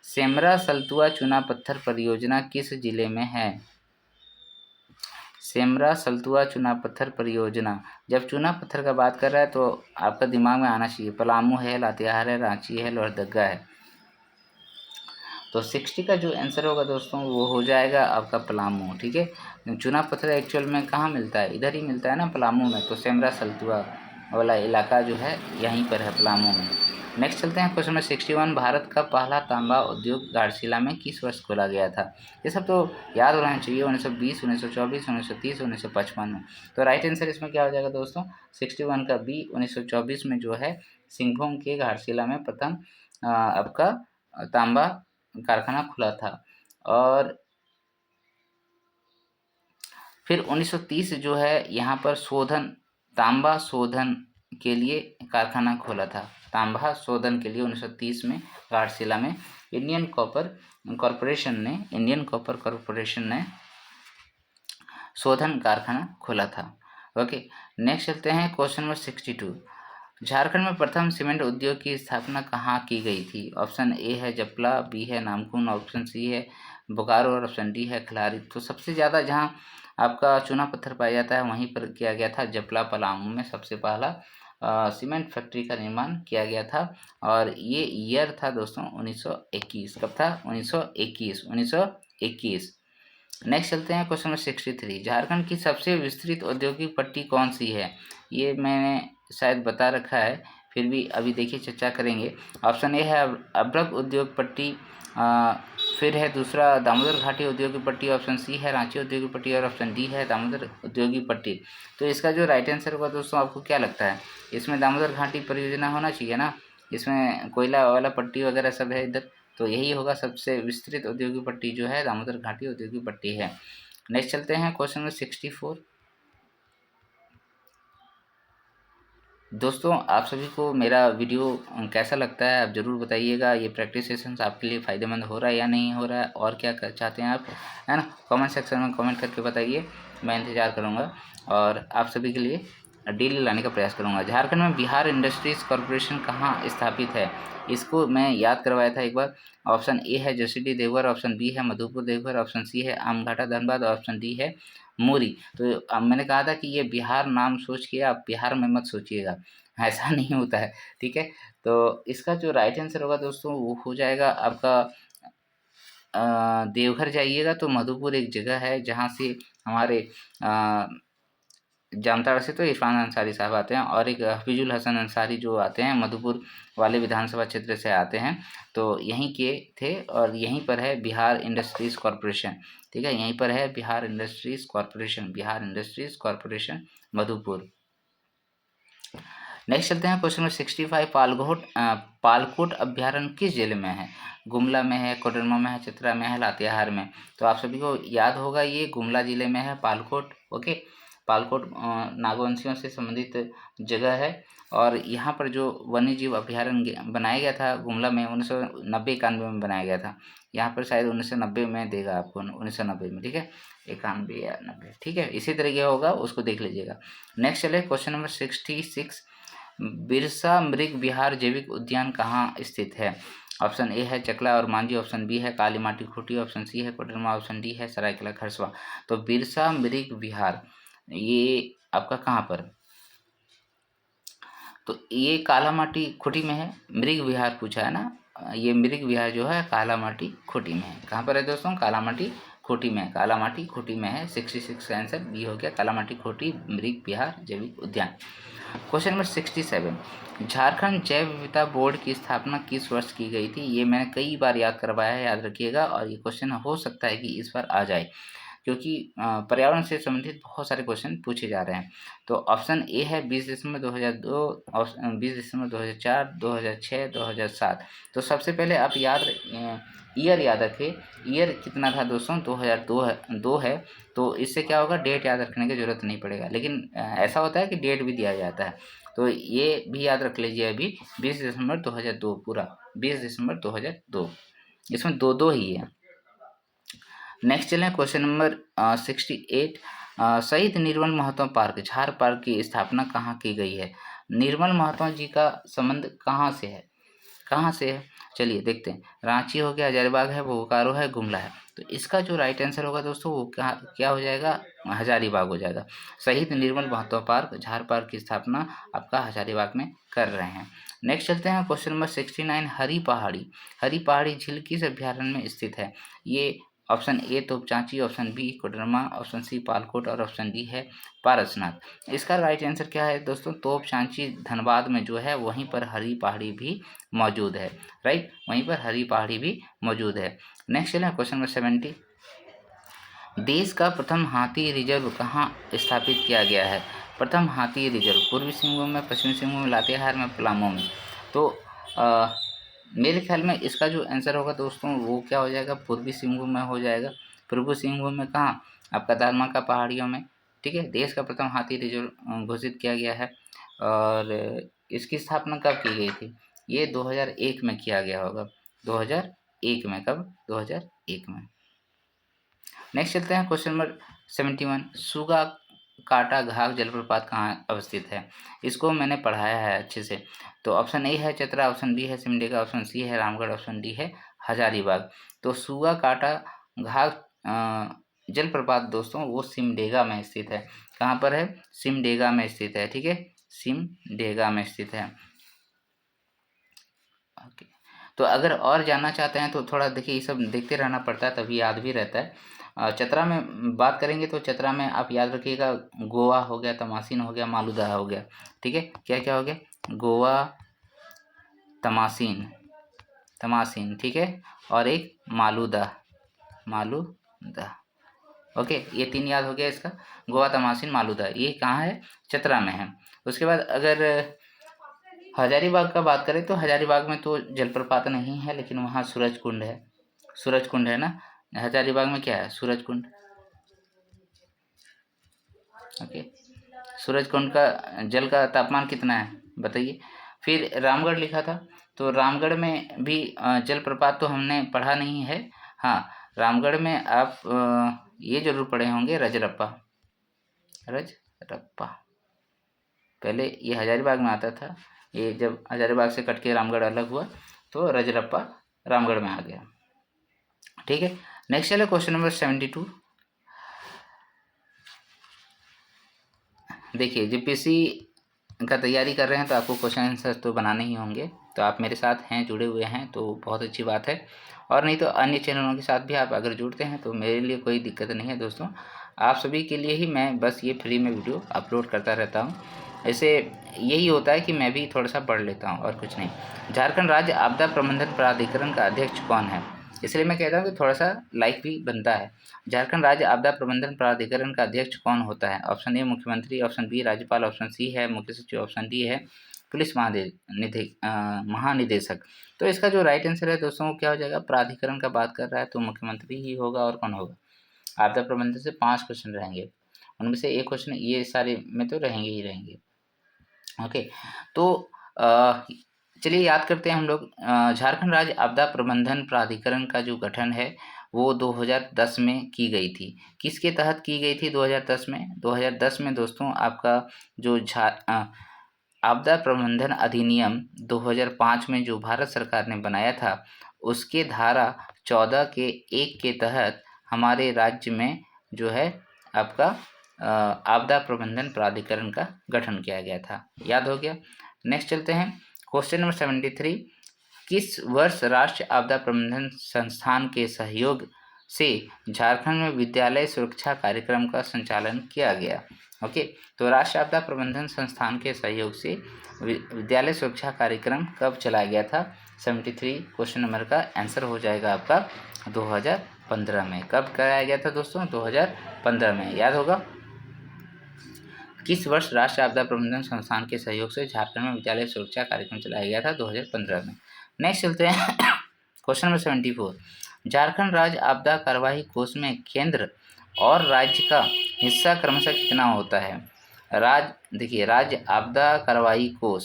सेमरा सलतुआ चूना पत्थर परियोजना किस जिले में है? सेमरा सलतुआ चूना पत्थर परियोजना, जब चूना पत्थर का बात कर रहा है तो आपका दिमाग में आना चाहिए पलामू है, लातेहार है, रांची है, लोहरदगा है। तो 60 का जो आंसर होगा दोस्तों वो हो जाएगा आपका पलामू, ठीक है। चूना पत्थर एक्चुअल में कहाँ मिलता है? इधर ही मिलता है ना, पलामू में। तो सेमरा सलतुआ वाला इलाका जो है यहीं पर है, पलामू में। नेक्स्ट चलते हैं क्वेश्चन नंबर 61, भारत का पहला तांबा उद्योग घाटशिला में किस वर्ष खोला गया था? ये सब तो याद होना चाहिए, 1920, 1924, 1930, 1955 में। तो राइट आंसर इसमें क्या हो जाएगा दोस्तों? 61 का बी, 1924 में जो है सिंहभूम के घाटशिला में प्रथम आपका तांबा कारखाना खुला था। और फिर 1930 जो है यहाँ पर तांबा शोधन के लिए कारखाना खोला था। तांबा शोधन के लिए 1930 में घाटशिला में इंडियन कॉपर कॉरपोरेशन ने शोधन कारखाना खोला था। ओके, नेक्स्ट चलते हैं क्वेश्चन नंबर 62, झारखंड में प्रथम सीमेंट उद्योग की स्थापना कहाँ की गई थी? ऑप्शन ए है जपला, बी है नामकुम, ऑप्शन सी है बोकारो और ऑप्शन डी है खिलारी। तो सबसे ज़्यादा जहाँ आपका चूना पत्थर पाया जाता है वहीं पर किया गया था, जपला पलामू में सबसे पहला सीमेंट फैक्ट्री का निर्माण किया गया था। और ये ईयर था दोस्तों 1921। कब था? 1921। नेक्स्ट चलते हैं क्वेश्चन नंबर 63, झारखंड की सबसे विस्तृत औद्योगिक पट्टी कौन सी है? ये मैंने शायद बता रखा है, फिर भी अभी देखिए चर्चा करेंगे। ऑप्शन ए है अब्रक उद्योग पट्टी, फिर है दूसरा दामोदर घाटी औद्योगिक पट्टी, ऑप्शन सी है रांची औद्योगिक पट्टी, और ऑप्शन डी है दामोदर औद्योगिक पट्टी। तो इसका जो राइट आंसर होगा दोस्तों, आपको क्या लगता है? इसमें दामोदर घाटी परियोजना होना चाहिए ना, इसमें कोयला वाला पट्टी वगैरह सब है इधर, तो यही होगा सबसे विस्तृत औद्योगिक पट्टी जो है दामोदर घाटी औद्योगिक पट्टी है। नेक्स्ट चलते हैं क्वेश्चन नंबर 64। दोस्तों आप सभी को मेरा वीडियो कैसा लगता है आप ज़रूर बताइएगा। ये प्रैक्टिस सेशंस आपके लिए फ़ायदेमंद हो रहा है या नहीं हो रहा है, और क्या चाहते हैं आप, है ना? कमेंट सेक्शन में कमेंट करके बताइए, मैं इंतज़ार करूँगा और आप सभी के लिए डेली लाने का प्रयास करूँगा। झारखंड में बिहार इंडस्ट्रीज़ कॉरपोरेशन कहाँ स्थापित है? इसको मैं याद करवाया था एक बार। ऑप्शन ए है जोशीडी देवघर, ऑप्शन बी है मधुपुर देवघर, ऑप्शन सी है आमघाटा धनबाद, ऑप्शन डी है मोरी। तो मैंने कहा था कि ये बिहार नाम सोच के आप बिहार में मत सोचिएगा, ऐसा नहीं होता है, ठीक है। तो इसका जो राइट आंसर होगा दोस्तों वो हो जाएगा आपका देवघर जाइएगा तो मधुपुर एक जगह है जहाँ से हमारे जामताड़ा से तो इरफान अंसारी साहब आते हैं, और एक हफीजुल हसन अंसारी जो आते हैं मधुपुर वाले विधानसभा क्षेत्र से आते हैं, तो यहीं के थे। और यहीं पर है बिहार इंडस्ट्रीज़ कॉरपोरेशन, ठीक है, यहीं पर है Bihar industries corporation Madhupur. Next चलते हैं क्वेश्चन नंबर 65, पालकोट अभ्यारण्य किस जिले में है? गुमला में है, कोडरमा में है, चतरा में है, लातेहार में। तो आप सभी को याद होगा ये गुमला जिले में है पालकोट। ओके, पालकोट नागवंशियों से संबंधित जगह है। और यहाँ पर जो वन्य जीव अभ्यारण्य बनाया गया था गुमला में 1990-91 में बनाया गया था। यहाँ पर शायद 1990 में देगा आपको, 1990 में, ठीक है, 91 या 90, ठीक है, इसी तरीके होगा, उसको देख लीजिएगा। नेक्स्ट चले क्वेश्चन नंबर 66, बिरसा मृग विहार जैविक उद्यान कहाँ स्थित है? ऑप्शन ए है चकला और मांझी, ऑप्शन बी है काली माटी खूंटी, ऑप्शन सी है कोडरमा, ऑप्शन डी है सरायकेला खरसवा। तो बिरसा मृग विहार ये आपका कहाँ पर? तो ये काला माटी खूंटी में है। मृग विहार पूछा है ना, ये मृग विहार जो है काला माटी खूंटी में है। कहाँ पर है दोस्तों? काला माटी खोटी में, कालामाटी खोटी में है। 66 का आंसर बी हो गया, कालामाटी खोटी मृग विहार जैविक उद्यान। क्वेश्चन नंबर 67, झारखंड जैव विविधता बोर्ड की स्थापना किस वर्ष की गई थी? ये मैंने कई बार याद करवाया है, याद रखिएगा, और ये क्वेश्चन हो सकता है कि इस बार आ जाए, क्योंकि पर्यावरण से संबंधित बहुत सारे क्वेश्चन पूछे जा रहे हैं। तो ऑप्शन ए है 20 दिसंबर 2002, 20 दिसंबर 2004, 2006, 2007। तो सबसे पहले आप ईयर याद रखिए। ईयर कितना था दोस्तों? 2002 है, 2 है। तो इससे क्या होगा, डेट याद रखने की जरूरत नहीं पड़ेगा, लेकिन ऐसा होता है कि डेट भी दिया जाता है, तो ये भी याद रख लीजिए। अभी 20 दिसंबर 2002, पूरा 20 दिसंबर 2002, इसमें 2 ही है। नेक्स्ट चलें क्वेश्चन नंबर 68, शहीद निर्मल महतो पार्क झार पार्क की स्थापना कहाँ की गई है? निर्मल महतो जी का संबंध कहाँ से है? चलिए देखते हैं। रांची हो गया, हजारीबाग है, बोकारो है, गुमला है। तो इसका जो राइट आंसर होगा दोस्तों वो क्या हो जाएगा? हजारीबाग हो जाएगा। शहीद निर्मल महतो पार्क झार पार्क की स्थापना आपका हजारीबाग में कर रहे हैं। नेक्स्ट चलते हैं क्वेश्चन नंबर 69, हरी पहाड़ी झील किस अभ्यारण्य में स्थित है? ये option A Topchanchi, option B Koderma, option C Palkot और ऑप्शन डी है पारसनाथ। इसका राइट आंसर क्या है दोस्तों? तोपचांची धनबाद में जो है वहीं पर हरी पहाड़ी भी मौजूद है, राइट, वहीं पर हरी पहाड़ी भी मौजूद है। नेक्स्ट चलें क्वेश्चन नंबर 70, देश का प्रथम हाथी रिजर्व कहाँ स्थापित किया गया है? प्रथम हाथी रिजर्व पूर्वी सिंहभूम में, पश्चिमी सिंहभूम में, लातेहार में, पलामू में। तो मेरे ख्याल में इसका जो आंसर होगा दोस्तों वो क्या हो जाएगा? पूर्वी सिंहभूम में हो जाएगा। पूर्वी सिंहभूम में कहाँ? आपका दालमाका पहाड़ियों में, ठीक है। देश का प्रथम हाथी रिजर्व घोषित किया गया है, और इसकी स्थापना कब की गई थी? ये 2001 में किया गया होगा। 2001 में, कब? 2001 में। नेक्स्ट चलते हैं क्वेश्चन नंबर 71, सुगा काटा घाघ जलप्रपात कहाँ अवस्थित है? इसको मैंने पढ़ाया है अच्छे से। तो ऑप्शन ए है चतरा, ऑप्शन बी है सिमडेगा, ऑप्शन सी है रामगढ़, ऑप्शन डी है हजारीबाग। तो सुगा काटा घाघ जलप्रपात दोस्तों वो सिमडेगा में स्थित है। कहाँ पर है? सिमडेगा में स्थित है, ठीक है, सिमडेगा में स्थित है। ओके, तो अगर और जानना चाहते हैं तो थोड़ा देखिए, ये सब देखते रहना पड़ता है तभी याद भी रहता है। चतरा में बात करेंगे तो चतरा में आप याद रखिएगा, गोवा हो गया, तमासीन हो गया, मालूदा हो गया, ठीक है। क्या क्या हो गया? गोवा, तमासीन, ठीक है, और एक मालूदा। ओके, ये 3 याद हो गया इसका, गोवा, तमासीन, मालूदा। ये कहाँ है? चतरा में है। उसके बाद अगर हजारीबाग का बात करें तो हजारीबाग में तो जलप्रपात नहीं है, लेकिन वहाँ सूरज कुंड है ना। हजारीबाग में क्या है? सूरज कुंड। ओके, सूरज कुंड का जल का तापमान कितना है बताइए। फिर रामगढ़ लिखा था, तो रामगढ़ में भी जलप्रपात तो हमने पढ़ा नहीं है। हाँ, रामगढ़ में आप ये जरूर पढ़े होंगे, रजरप्पा। पहले ये हजारीबाग में आता था, ये जब हजारीबाग से कट के रामगढ़ अलग हुआ तो रजरप्पा रामगढ़ में आ गया, ठीक है। नेक्स्ट चले क्वेश्चन नंबर 72। देखिए, जीपीएससी का तैयारी कर रहे हैं तो आपको क्वेश्चन आंसर तो बनाने ही होंगे, तो आप मेरे साथ हैं, जुड़े हुए हैं, तो बहुत अच्छी बात है। और नहीं तो अन्य चैनलों के साथ भी आप अगर जुड़ते हैं तो मेरे लिए कोई दिक्कत नहीं है दोस्तों। आप सभी के लिए ही मैं बस ये फ्री में वीडियो अपलोड करता रहता हूँ। ऐसे यही होता है कि मैं भी थोड़ा सा पढ़ लेता हूँ और कुछ नहीं। झारखंड राज्य आपदा प्रबंधन प्राधिकरण का अध्यक्ष कौन है? इसलिए मैं कहता हूँ कि थोड़ा सा लाइक भी बनता है। झारखंड राज्य आपदा प्रबंधन प्राधिकरण का अध्यक्ष कौन होता है? ऑप्शन ए मुख्यमंत्री, ऑप्शन बी राज्यपाल, ऑप्शन सी है मुख्य सचिव, ऑप्शन डी है पुलिस महानिदेशक। तो इसका जो राइट आंसर है दोस्तों क्या हो जाएगा? प्राधिकरण का बात कर रहा है तो मुख्यमंत्री ही होगा, और कौन होगा? आपदा प्रबंधन से 5 क्वेश्चन रहेंगे, उनमें से एक क्वेश्चन ये सारे में तो रहेंगे ही रहेंगे। ओके, तो चलिए याद करते हैं हम लोग। झारखंड राज्य आपदा प्रबंधन प्राधिकरण का जो गठन है वो 2010 में की गई थी। किसके तहत की गई थी 2010 में? 2010 में दोस्तों आपका जो आपदा प्रबंधन अधिनियम 2005 में जो भारत सरकार ने बनाया था, उसके धारा 14 के 1 के तहत हमारे राज्य में जो है आपका आपदा प्रबंधन प्राधिकरण का गठन किया गया था। याद हो गया। नेक्स्ट चलते हैं क्वेश्चन नंबर 73। किस वर्ष राष्ट्रीय आपदा प्रबंधन संस्थान के सहयोग से झारखंड में विद्यालय सुरक्षा कार्यक्रम का संचालन किया गया। ओके, तो राष्ट्रीय आपदा प्रबंधन संस्थान के सहयोग से विद्यालय सुरक्षा कार्यक्रम कब चलाया गया था? 73 क्वेश्चन नंबर का आंसर हो जाएगा आपका 2015 में। कब कराया गया था दोस्तों? 2015 में, याद होगा। किस वर्ष राष्ट्रीय आपदा प्रबंधन संस्थान के सहयोग से झारखंड में विद्यालय सुरक्षा कार्यक्रम चलाया गया था? 2015 में। नेक्स्ट चलते हैं क्वेश्चन नंबर 74। झारखंड राज्य आपदा कार्यवाही कोष में केंद्र और राज्य का हिस्सा क्रमशः कितना होता है? देखिए, राज्य आपदा कार्यवाही कोष,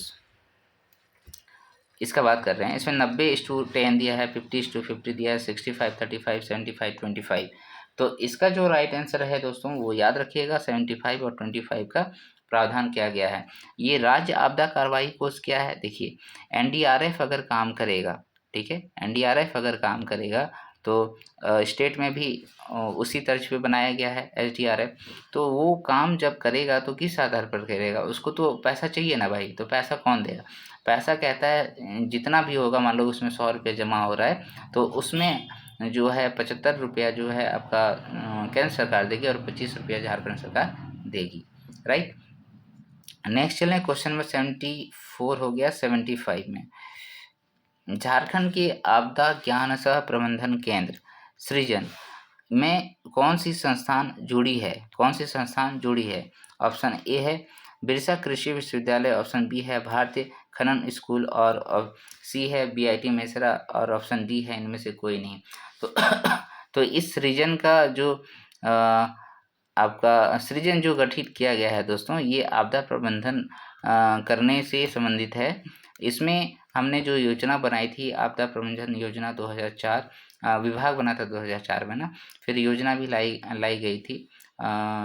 इसका बात कर रहे हैं। इसमें 90:10 दिया है, 50:50 दिया है, 65, 35, 75, 25। तो इसका जो राइट आंसर है दोस्तों वो याद रखिएगा, 75 और 25 का प्रावधान किया गया है। ये राज्य आपदा कार्रवाई कोष क्या है? देखिए, एनडीआरएफ अगर काम करेगा, ठीक है, एनडीआरएफ अगर काम करेगा तो स्टेट में भी उसी तर्ज पे बनाया गया है एसडीआरएफ। तो वो काम जब करेगा तो किस आधार पर करेगा? उसको तो पैसा चाहिए ना भाई, तो पैसा कौन देगा? पैसा कहता है जितना भी होगा, मान लो उसमें 100 रुपये जमा हो रहा है तो उसमें जो है 75 रुपया जो है आपका केंद्र सरकार देगी और 25 रुपया झारखंड सरकार देगी, राइट। नेक्स्ट चलें, क्वेश्चन नंबर 74 हो गया। 75 में झारखंड के आपदा ज्ञान सह प्रबंधन केंद्र सृजन में कौन सी संस्थान जुड़ी है? कौन सी संस्थान जुड़ी है? ऑप्शन ए है बिरसा कृषि विश्वविद्यालय, ऑप्शन बी है भारतीय खनन स्कूल, और सी है बीआईटी मेसरा, और ऑप्शन डी है इनमें से कोई नहीं। तो इस सृजन का जो आपका सृजन जो गठित किया गया है दोस्तों, ये आपदा प्रबंधन करने से संबंधित है। इसमें हमने जो योजना बनाई थी आपदा प्रबंधन योजना 2004, विभाग बना था 2004 में ना, फिर योजना भी लाई गई थी,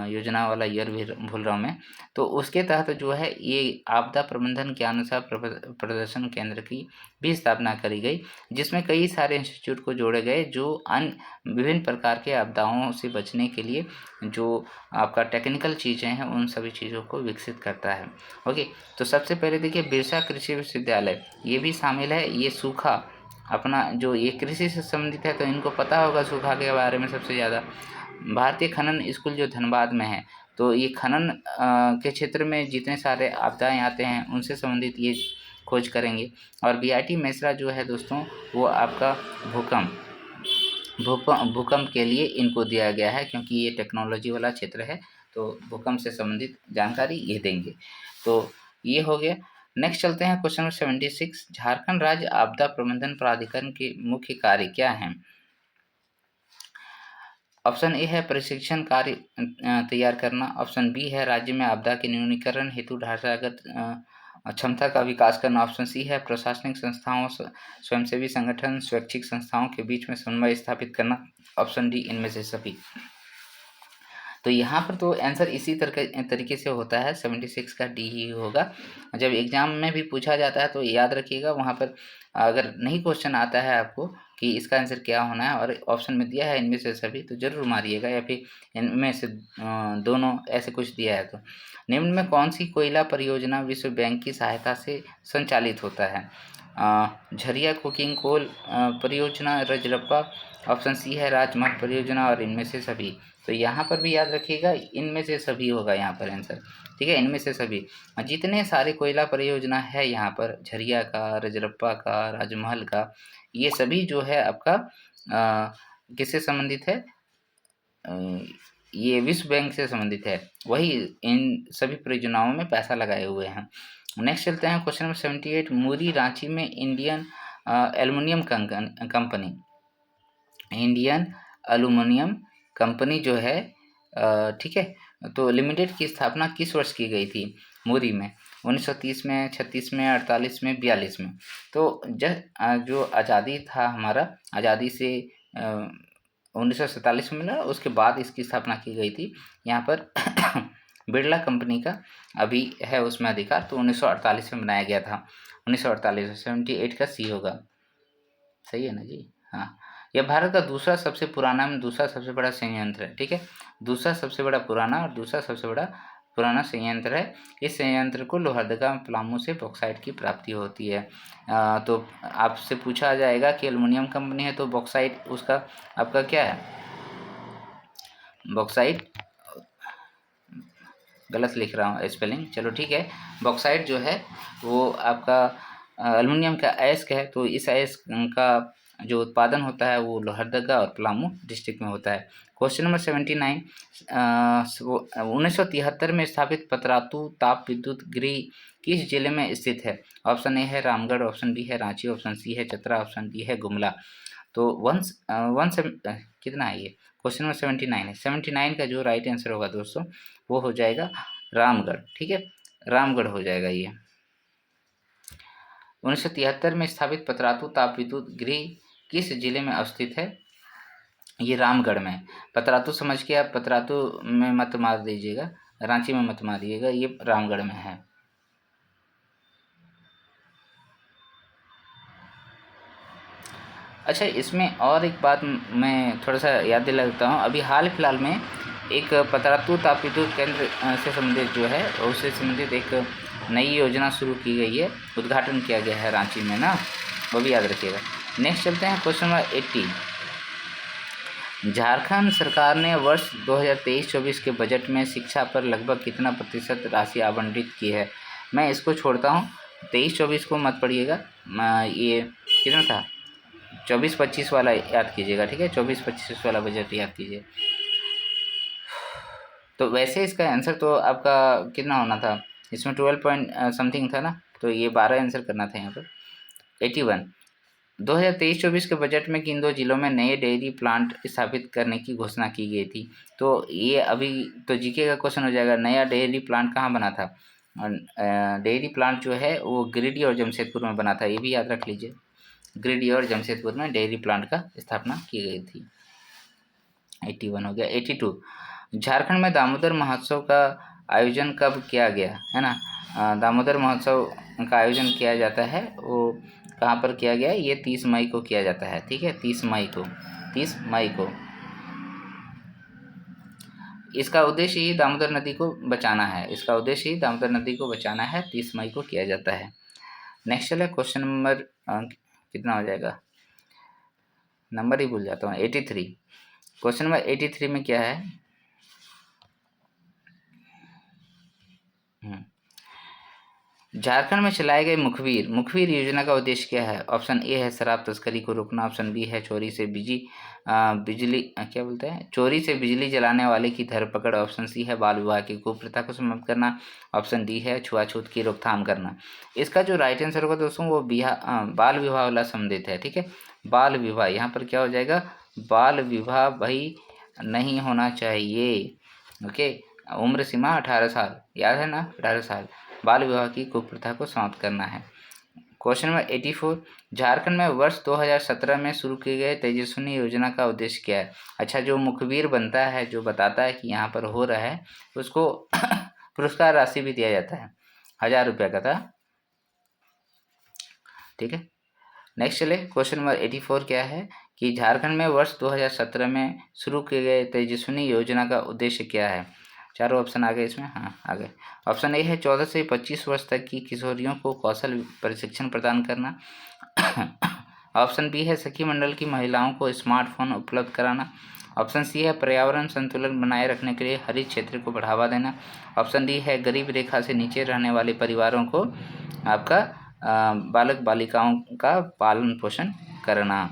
योजना वाला ईयर भी भूल रहा हूँ मैं। तो उसके तहत जो है ये आपदा प्रबंधन के अनुसार प्रदर्शन केंद्र की भी स्थापना करी गई, जिसमें कई सारे इंस्टीट्यूट को जोड़े गए जो अन्य विभिन्न प्रकार के आपदाओं से बचने के लिए जो आपका टेक्निकल चीज़ें हैं उन सभी चीज़ों को विकसित करता है। ओके, तो सबसे पहले देखिए बिरसा कृषि विश्वविद्यालय, ये भी शामिल है। ये सूखा अपना जो ये कृषि से संबंधित है तो इनको पता होगा सूखा के बारे में सबसे ज़्यादा। भारतीय खनन स्कूल जो धनबाद में है, तो ये खनन के क्षेत्र में जितने सारे आपदाएं आते हैं उनसे संबंधित ये खोज करेंगे। और बीआईटी मेसरा जो है दोस्तों वो आपका भूकंप के लिए इनको दिया गया है, क्योंकि ये टेक्नोलॉजी वाला क्षेत्र है तो भूकंप से संबंधित जानकारी ये देंगे। तो ये हो गया। नेक्स्ट चलते हैं क्वेश्चन नंबर 76। झारखंड राज्य आपदा प्रबंधन प्राधिकरण के मुख्य कार्य क्या हैं? ऑप्शन ए है प्रशिक्षण कार्य तैयार करना, ऑप्शन बी है राज्य में आपदा के न्यूनीकरण हेतु ढांचागत क्षमता का विकास करना, ऑप्शन सी है प्रशासनिक संस्थाओं, स्वयंसेवी संगठन, स्वैच्छिक संस्थाओं के बीच में समन्वय स्थापित करना, ऑप्शन डी इनमें से सभी। तो यहाँ पर तो आंसर इसी तरीके से होता है, 76 का डी ही होगा। जब एग्जाम में भी पूछा जाता है तो याद रखिएगा, वहाँ पर अगर नहीं क्वेश्चन आता है आपको कि इसका आंसर क्या होना है और ऑप्शन में दिया है इनमें से सभी, तो जरूर मारिएगा, या फिर इनमें से दोनों ऐसे कुछ दिया है तो। निम्न में कौन सी कोयला परियोजना विश्व बैंक की सहायता से संचालित होता है? झरिया कोकिंग कोल परियोजना, रजरप्पा, ऑप्शन सी है राजमार्ग परियोजना, और इनमें से सभी। तो यहाँ पर भी याद रखिएगा इनमें से सभी होगा यहाँ पर आंसर, ठीक है, इनमें से सभी। जितने सारे कोयला परियोजना है यहाँ पर, झरिया का, रजरप्पा का, राजमहल का, ये सभी जो है आपका किससे संबंधित है? ये विश्व बैंक से संबंधित है, वही इन सभी परियोजनाओं में पैसा लगाए हुए हैं। नेक्स्ट चलते हैं क्वेश्चन नंबर 78। मुरी रांची में Indian aluminium company, Indian aluminium company जो है, ठीक है, तो लिमिटेड की स्थापना किस वर्ष की गई थी? मुरी में 1930 में, 36 में, 48 में, 42 में। तो जो आज़ादी था हमारा, आज़ादी से 1947 में ना, उसके बाद इसकी स्थापना की गई थी। यहाँ पर बिरला कंपनी का अभी है उसमें अधिकार, तो 1948 में बनाया गया था। 1948, 78 का सी होगा, सही है ना जी? हाँ, यह भारत का दूसरा सबसे पुराना में दूसरा सबसे बड़ा संयंत्र है, ठीक है, दूसरा सबसे बड़ा पुराना और दूसरा सबसे बड़ा पुराना संयंत्र है। इस संयंत्र को लोहरदगा पलामू से बॉक्साइट की प्राप्ति होती है। तो आपसे पूछा जाएगा कि एल्युमिनियम कंपनी है तो बॉक्साइट उसका आपका क्या है? बॉक्साइट, गलत लिख रहा हूँ स्पेलिंग, चलो ठीक है। बॉक्साइट जो है वो आपका एल्युमिनियम का अयस्क है, तो इस अयस्क का जो उत्पादन होता है वो लोहरदगा और पलामू डिस्ट्रिक्ट में होता है। क्वेश्चन नंबर 79, 1973 में स्थापित पतरातू ताप विद्युत गृह किस जिले में स्थित है? ऑप्शन ए है रामगढ़, ऑप्शन बी है रांची, ऑप्शन सी है चतरा, ऑप्शन डी है गुमला। तो कितना है ये? क्वेश्चन नंबर 79 है। 79 का जो राइट आंसर होगा दोस्तों वो हो जाएगा रामगढ़, ठीक है, रामगढ़ हो जाएगा ये। 1973 में स्थापित पतरातू ताप विद्युत गृह किस जिले में अवस्थित है? ये रामगढ़ में। पतरातू समझ के आप पतरातू में मत मार दीजिएगा, रांची में मत मारिएगा, ये रामगढ़ में है। अच्छा, इसमें और एक बात मैं थोड़ा सा याद दिला देता हूँ। अभी हाल फिलहाल में एक पतरातू ताप विद्युत केंद्र से संबंधित जो है उससे संबंधित एक नई योजना शुरू की गई है, उद्घाटन किया गया है रांची में ना, वो भी याद रखिएगा। नेक्स्ट चलते हैं क्वेश्चन नंबर 80। झारखंड सरकार ने वर्ष 2023-24 के बजट में शिक्षा पर लगभग कितना प्रतिशत राशि आवंटित की है? मैं इसको छोड़ता हूँ, 23-24 को मत पढ़िएगा, ये कितना था 24-25 वाला याद कीजिएगा, ठीक है, 24-25 वाला बजट याद कीजिए। तो वैसे इसका आंसर तो आपका कितना होना था, इसमें 12 पॉइंट समथिंग था ना, तो ये 12 आंसर करना था यहाँ पर। 81, 2023-24 के बजट में किन दो जिलों में नए डेयरी प्लांट स्थापित करने की घोषणा की गई थी? तो ये अभी तो जीके का क्वेश्चन हो जाएगा, नया डेयरी प्लांट कहाँ बना था? डेयरी प्लांट जो है वो गिरिडीह और जमशेदपुर में बना था, ये भी याद रख लीजिए, गिरिडीह और जमशेदपुर में डेयरी प्लांट का स्थापना की गई थी। 81 हो गया। 82, झारखंड में दामोदर महोत्सव का आयोजन कब किया गया है ना? दामोदर महोत्सव का आयोजन किया जाता है, वो कहाँ पर किया गया है? ये 30 मई को किया जाता है, ठीक है, 30 मई को, 30 मई को। इसका उद्देश्य ही दामोदर नदी को बचाना है, इसका उद्देश्य ही दामोदर नदी को बचाना है, 30 मई को किया जाता है। नेक्स्ट चले क्वेश्चन नंबर कितना हो जाएगा, नंबर ही भूल जाता हूँ, 83। क्वेश्चन नंबर 83 में क्या है? झारखंड में चलाए गए मुखबिर योजना का उद्देश्य क्या है? ऑप्शन ए है शराब तस्करी को रोकना, ऑप्शन बी है चोरी से बिजली क्या बोलते हैं, चोरी से बिजली जलाने वाले की धरपकड़, ऑप्शन सी है बाल विवाह की कुप्रथा को समाप्त करना, ऑप्शन डी है छुआछूत की रोकथाम करना। इसका जो राइट आंसर होगा दोस्तों वो बाल विवाह वाला संबंधित है, ठीक है, बाल विवाह। यहाँ पर क्या हो जाएगा, बाल विवाह भाई नहीं होना चाहिए, ओके। उम्र सीमा 18 साल, याद है ना, 18 साल। बाल विवाह की कुप्रथा को समाप्त करना है। क्वेश्चन नंबर 84, झारखंड में वर्ष 2017 में शुरू की गई तेजस्विनी योजना का उद्देश्य क्या है? अच्छा, जो मुखबिर बनता है, जो बताता है कि यहाँ पर हो रहा है, उसको पुरस्कार राशि भी दिया जाता है, 1000 रुपये का था, ठीक है। नेक्स्ट चले क्वेश्चन नंबर 84 क्या है कि झारखंड में वर्ष 2017 में शुरू किए गए तेजस्विनी योजना का उद्देश्य क्या है? चारों ऑप्शन आ गए इसमें, हाँ आ गए। ऑप्शन ए है 14 से 25 वर्ष तक की किशोरियों को कौशल प्रशिक्षण प्रदान करना, ऑप्शन बी है सखी मंडल की महिलाओं को स्मार्टफोन उपलब्ध कराना, ऑप्शन सी है पर्यावरण संतुलन बनाए रखने के लिए हरित क्षेत्र को बढ़ावा देना, ऑप्शन डी है गरीब रेखा से नीचे रहने वाले परिवारों को आपका बालक बालिकाओं का पालन पोषण करना।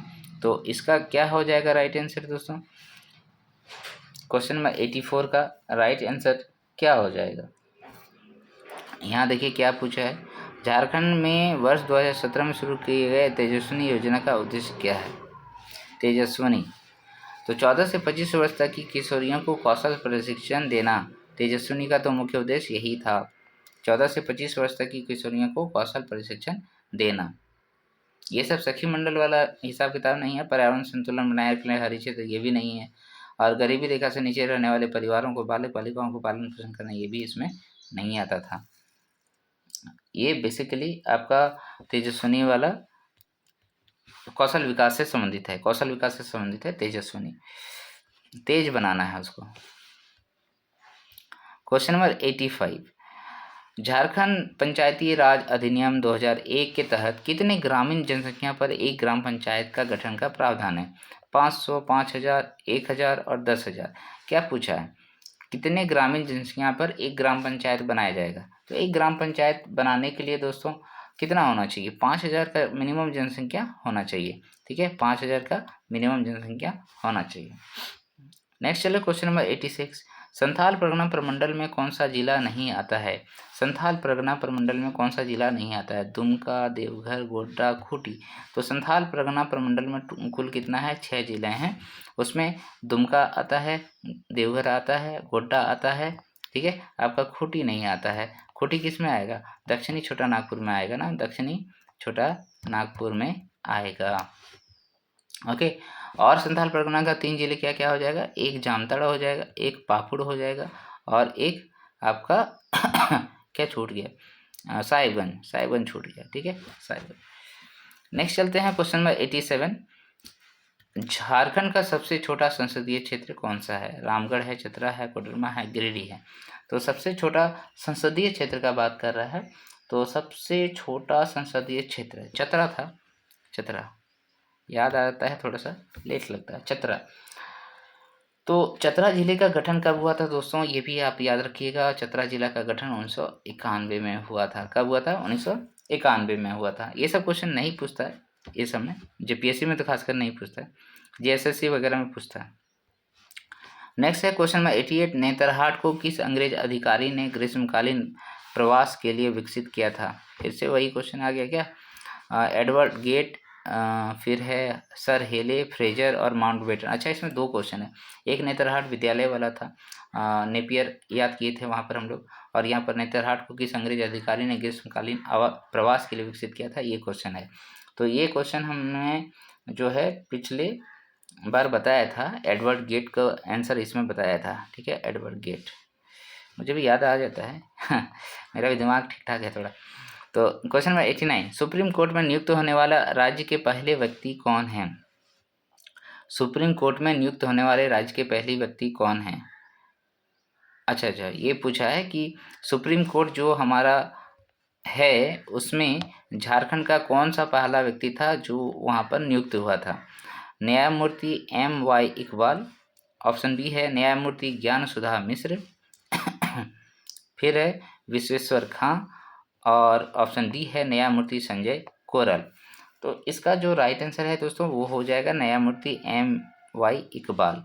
तो इसका क्या हो जाएगा राइट आंसर दोस्तों? क्वेश्चन नंबर 84 का राइट आंसर क्या हो जाएगा? यहाँ देखिए क्या पूछा है, झारखंड में वर्ष 2017 में शुरू किए गए तेजस्विनी योजना का उद्देश्य क्या है? तेजस्विनी, तो 14 से 25 वर्ष तक की किशोरियों को कौशल प्रशिक्षण देना, तेजस्विनी का तो मुख्य उद्देश्य यही था, 14 से 25 वर्ष तक की किशोरियों को कौशल प्रशिक्षण देना। ये सब सखी मंडल वाला हिसाब किताब नहीं है, पर्यावरण संतुलन बनाए रखने हरी क्षेत्र ये भी नहीं है, और गरीबी रेखा से नीचे रहने वाले परिवारों को बालक बालिकाओं को पालन पोषण करना ये भी इसमें नहीं आता था। ये बेसिकली आपका तेजस्विनी वाला कौशल विकास से संबंधित है, कौशल विकास से संबंधित है तेजस्विनी, तेज बनाना है उसको। क्वेश्चन नंबर 85, झारखंड पंचायती राज अधिनियम 2001 के तहत कितने ग्रामीण जनसंख्या पर एक ग्राम पंचायत का गठन का प्रावधान है? 500, 5000, 1000 और 10,000। क्या पूछा है? कितने ग्रामीण जनसंख्या पर एक ग्राम पंचायत बनाया जाएगा? तो एक ग्राम पंचायत बनाने के लिए दोस्तों कितना होना चाहिए? 5000 का मिनिमम जनसंख्या होना चाहिए। ठीक है, 5000 का मिनिमम जनसंख्या होना चाहिए। नेक्स्ट चलो क्वेश्चन नंबर 86। संथाल परगना प्रमंडल में कौन सा जिला नहीं आता है? संथाल परगना प्रमंडल में कौन सा जिला नहीं आता है? दुमका, देवघर, गोड्डा, खूंटी। तो संथाल परगना प्रमंडल में कुल कितना है? 6 जिले हैं। उसमें दुमका आता है, देवघर आता है, गोड्डा आता है, ठीक है, आपका खूंटी नहीं आता है। खूंटी किस में आएगा? दक्षिणी छोटा नागपुर में आएगा ना, दक्षिणी छोटा नागपुर में आएगा। ओके। और संथाल परगना का 3 जिले क्या क्या हो जाएगा? एक जामताड़ा हो जाएगा, एक पाकुड़ हो जाएगा और एक आपका क्या छूट गया? साहिबगंज छूट गया। ठीक है, साहिबगंज। नेक्स्ट चलते हैं क्वेश्चन नंबर 87। झारखंड का सबसे छोटा संसदीय क्षेत्र कौन सा है? रामगढ़ है, चतरा है, कोडरमा है, गिरिडीह है। तो सबसे छोटा संसदीय क्षेत्र का बात कर रहा है, तो सबसे छोटा संसदीय क्षेत्र चतरा था। चतरा याद आता है, थोड़ा सा लेट लगता है, चतरा। तो चतरा जिले का गठन कब हुआ था दोस्तों? ये भी आप याद रखिएगा। चतरा जिला का गठन 1991 में हुआ था। कब हुआ था? 1991 में हुआ था। ये सब क्वेश्चन नहीं पूछता है ये सब में, जेपीएससी में तो खासकर नहीं पूछता है, जेएसएससी वगैरह में पूछता है। नेक्स्ट है क्वेश्चन नंबर 88। नेतरहाट को किस अंग्रेज अधिकारी ने ग्रीष्मकालीन प्रवास के लिए विकसित किया था? फिर से वही क्वेश्चन आ गया क्या? एडवर्ड गेट, फिर है सर हेले, फ्रेजर और माउंटबेटन। अच्छा, इसमें 2 क्वेश्चन है। एक नेतरहाट विद्यालय वाला था, नेपियर याद किए थे वहाँ पर हम लोग, और यहाँ पर नेतरहाट को किस अंग्रेज अधिकारी ने ग्रीष्मकालीन प्रवास के लिए विकसित किया था, ये क्वेश्चन है। तो ये क्वेश्चन हमने जो है पिछले बार बताया था, एडवर्ड गेट का आंसर इसमें बताया था। ठीक है, एडवर्ड गेट मुझे भी याद आ जाता है मेरा भी दिमाग ठीक ठाक है थोड़ा। तो क्वेश्चन नंबर 89। सुप्रीम कोर्ट में नियुक्त होने वाला राज्य के पहले व्यक्ति कौन है? सुप्रीम कोर्ट में नियुक्त होने वाले राज्य के पहले व्यक्ति कौन है? अच्छा, ये पूछा है कि सुप्रीम कोर्ट जो हमारा है उसमें झारखंड का कौन सा पहला व्यक्ति था जो वहाँ पर नियुक्त हुआ था? न्यायमूर्ति M.Y. इकबाल, ऑप्शन बी है न्यायमूर्ति ज्ञान सुधा मिश्र, फिर है विश्वेश्वर खां, और ऑप्शन डी है न्यायमूर्ति संजय कोरल। तो इसका जो राइट आंसर है दोस्तों वो हो जाएगा न्यायमूर्ति M.Y. इकबाल।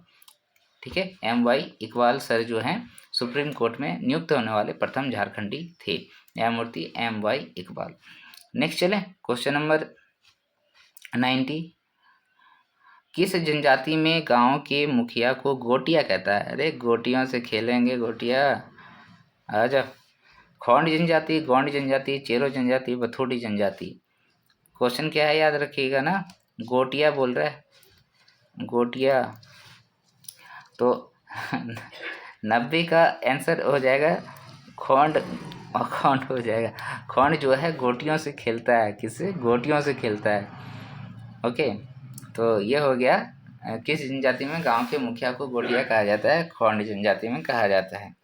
ठीक है, M.Y. इकबाल सर जो हैं सुप्रीम कोर्ट में नियुक्त होने वाले प्रथम झारखंडी थे, न्यायमूर्ति M.Y. इकबाल। नेक्स्ट चलें क्वेश्चन नंबर 90। किस जनजाति में गांव के मुखिया को गोटिया कहता है? अरे गोटियों से खेलेंगे गोटिया, आ जाओ। खोंड जनजाति, गोंड जनजाति, चेरो जनजाति, बथोडी जनजाति। क्वेश्चन क्या है याद रखिएगा ना, गोटिया बोल रहा है, गोटिया। तो 90 का आंसर हो जाएगा खोंड, और खोंड हो जाएगा। खोंड जो है गोटियों से खेलता है, किससे? गोटियों से खेलता है। ओके, तो ये हो गया किस जनजाति में गांव के मुखिया को गोटिया कहा जाता है? खोंड जनजाति में कहा जाता है।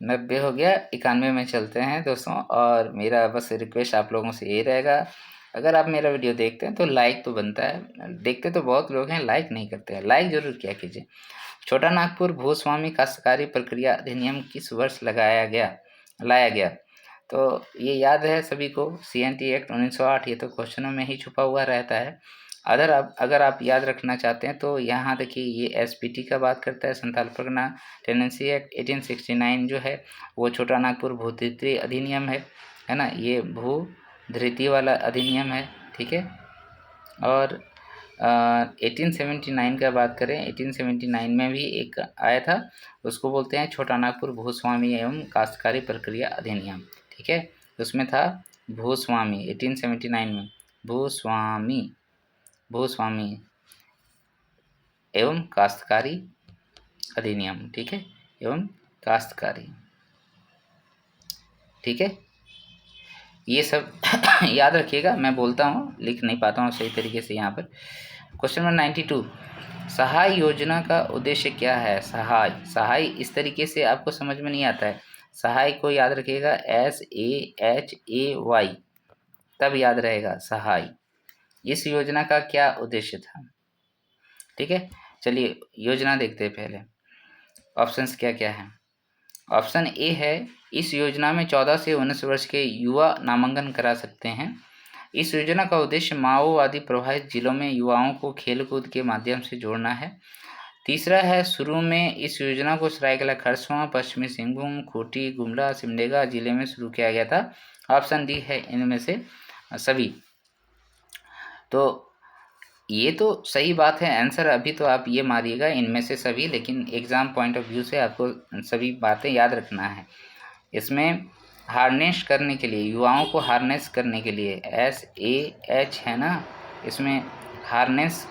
90 हो गया, 91 में चलते हैं दोस्तों। और मेरा बस रिक्वेस्ट आप लोगों से ये रहेगा, अगर आप मेरा वीडियो देखते हैं तो लाइक तो बनता है, देखते तो बहुत लोग हैं, लाइक नहीं करते हैं, लाइक जरूर किया कीजिए। छोटा नागपुर भूस्वामी काश्तकारी प्रक्रिया अधिनियम किस वर्ष लाया गया? तो ये याद है सभी को, CNT एक्ट 1908। ये तो क्वेश्चनों में ही छुपा हुआ रहता है। अगर आप याद रखना चाहते हैं तो यहाँ देखिए, ये SPT का बात करता है, संथाल परगना टेनेंसी एक्ट 1869 जो है वो छोटा नागपुर भूधृति अधिनियम है ना, ये भूधृति वाला अधिनियम है। ठीक है, और 1879 का बात करें, 1879 में भी एक आया था, उसको बोलते हैं छोटा नागपुर भूस्वामी एवं काश्तकारी प्रक्रिया अधिनियम। ठीक है, उसमें था भूस्वामी, 1879 में भूस्वामी एवं काश्तकारी अधिनियम। ठीक है, एवं काश्तकारी। ठीक है, ये सब याद रखिएगा। मैं बोलता हूँ, लिख नहीं पाता हूँ सही तरीके से यहाँ पर। Question number 92। सहाय योजना का उद्देश्य क्या है? सहाय, सहाय इस तरीके से आपको समझ में नहीं आता है। सहाय को याद रखिएगा SAHAY, तब याद रहेगा सहाय। इस योजना का क्या उद्देश्य था? ठीक है, चलिए योजना देखते हैं पहले। ऑप्शंस क्या क्या है? ऑप्शन ए है, इस योजना में 14 से 19 वर्ष के युवा नामांकन करा सकते हैं। इस योजना का उद्देश्य माओवादी प्रभावित जिलों में युवाओं को खेलकूद के माध्यम से जोड़ना है। तीसरा है, शुरू में इस योजना को सरायकेला खरसावां, पश्चिमी सिंहभूम, खूंटी, गुमला, सिमडेगा जिले में शुरू किया गया था। ऑप्शन डी है इनमें से सभी। तो ये तो सही बात है, आंसर अभी तो आप ये मारिएगा इनमें से सभी, लेकिन एग्ज़ाम पॉइंट ऑफ व्यू से आपको सभी बातें याद रखना है। इसमें हार्नेस करने के लिए, युवाओं को हार्नेस करने के लिए, SAH है ना, इसमें हार्नेस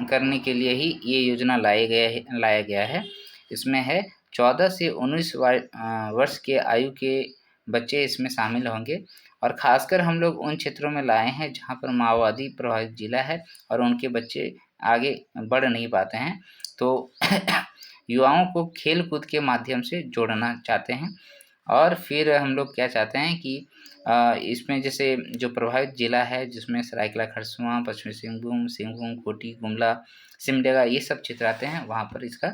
करने के लिए ही ये योजना लाया गया है। इसमें है 14 से 19 वर्ष के आयु के बच्चे इसमें शामिल होंगे, और ख़ासकर हम लोग उन क्षेत्रों में लाए हैं जहाँ पर माओवादी प्रभावित जिला है और उनके बच्चे आगे बढ़ नहीं पाते हैं। तो युवाओं को खेल कूद के माध्यम से जोड़ना चाहते हैं। और फिर हम लोग क्या चाहते हैं कि इसमें जैसे जो प्रभावित जिला है जिसमें सरायकेला खरसावां, पश्चिमी सिंहभूम, खूंटी, गुमला, सिमडेगा ये सब क्षेत्र आते हैं, वहाँ पर इसका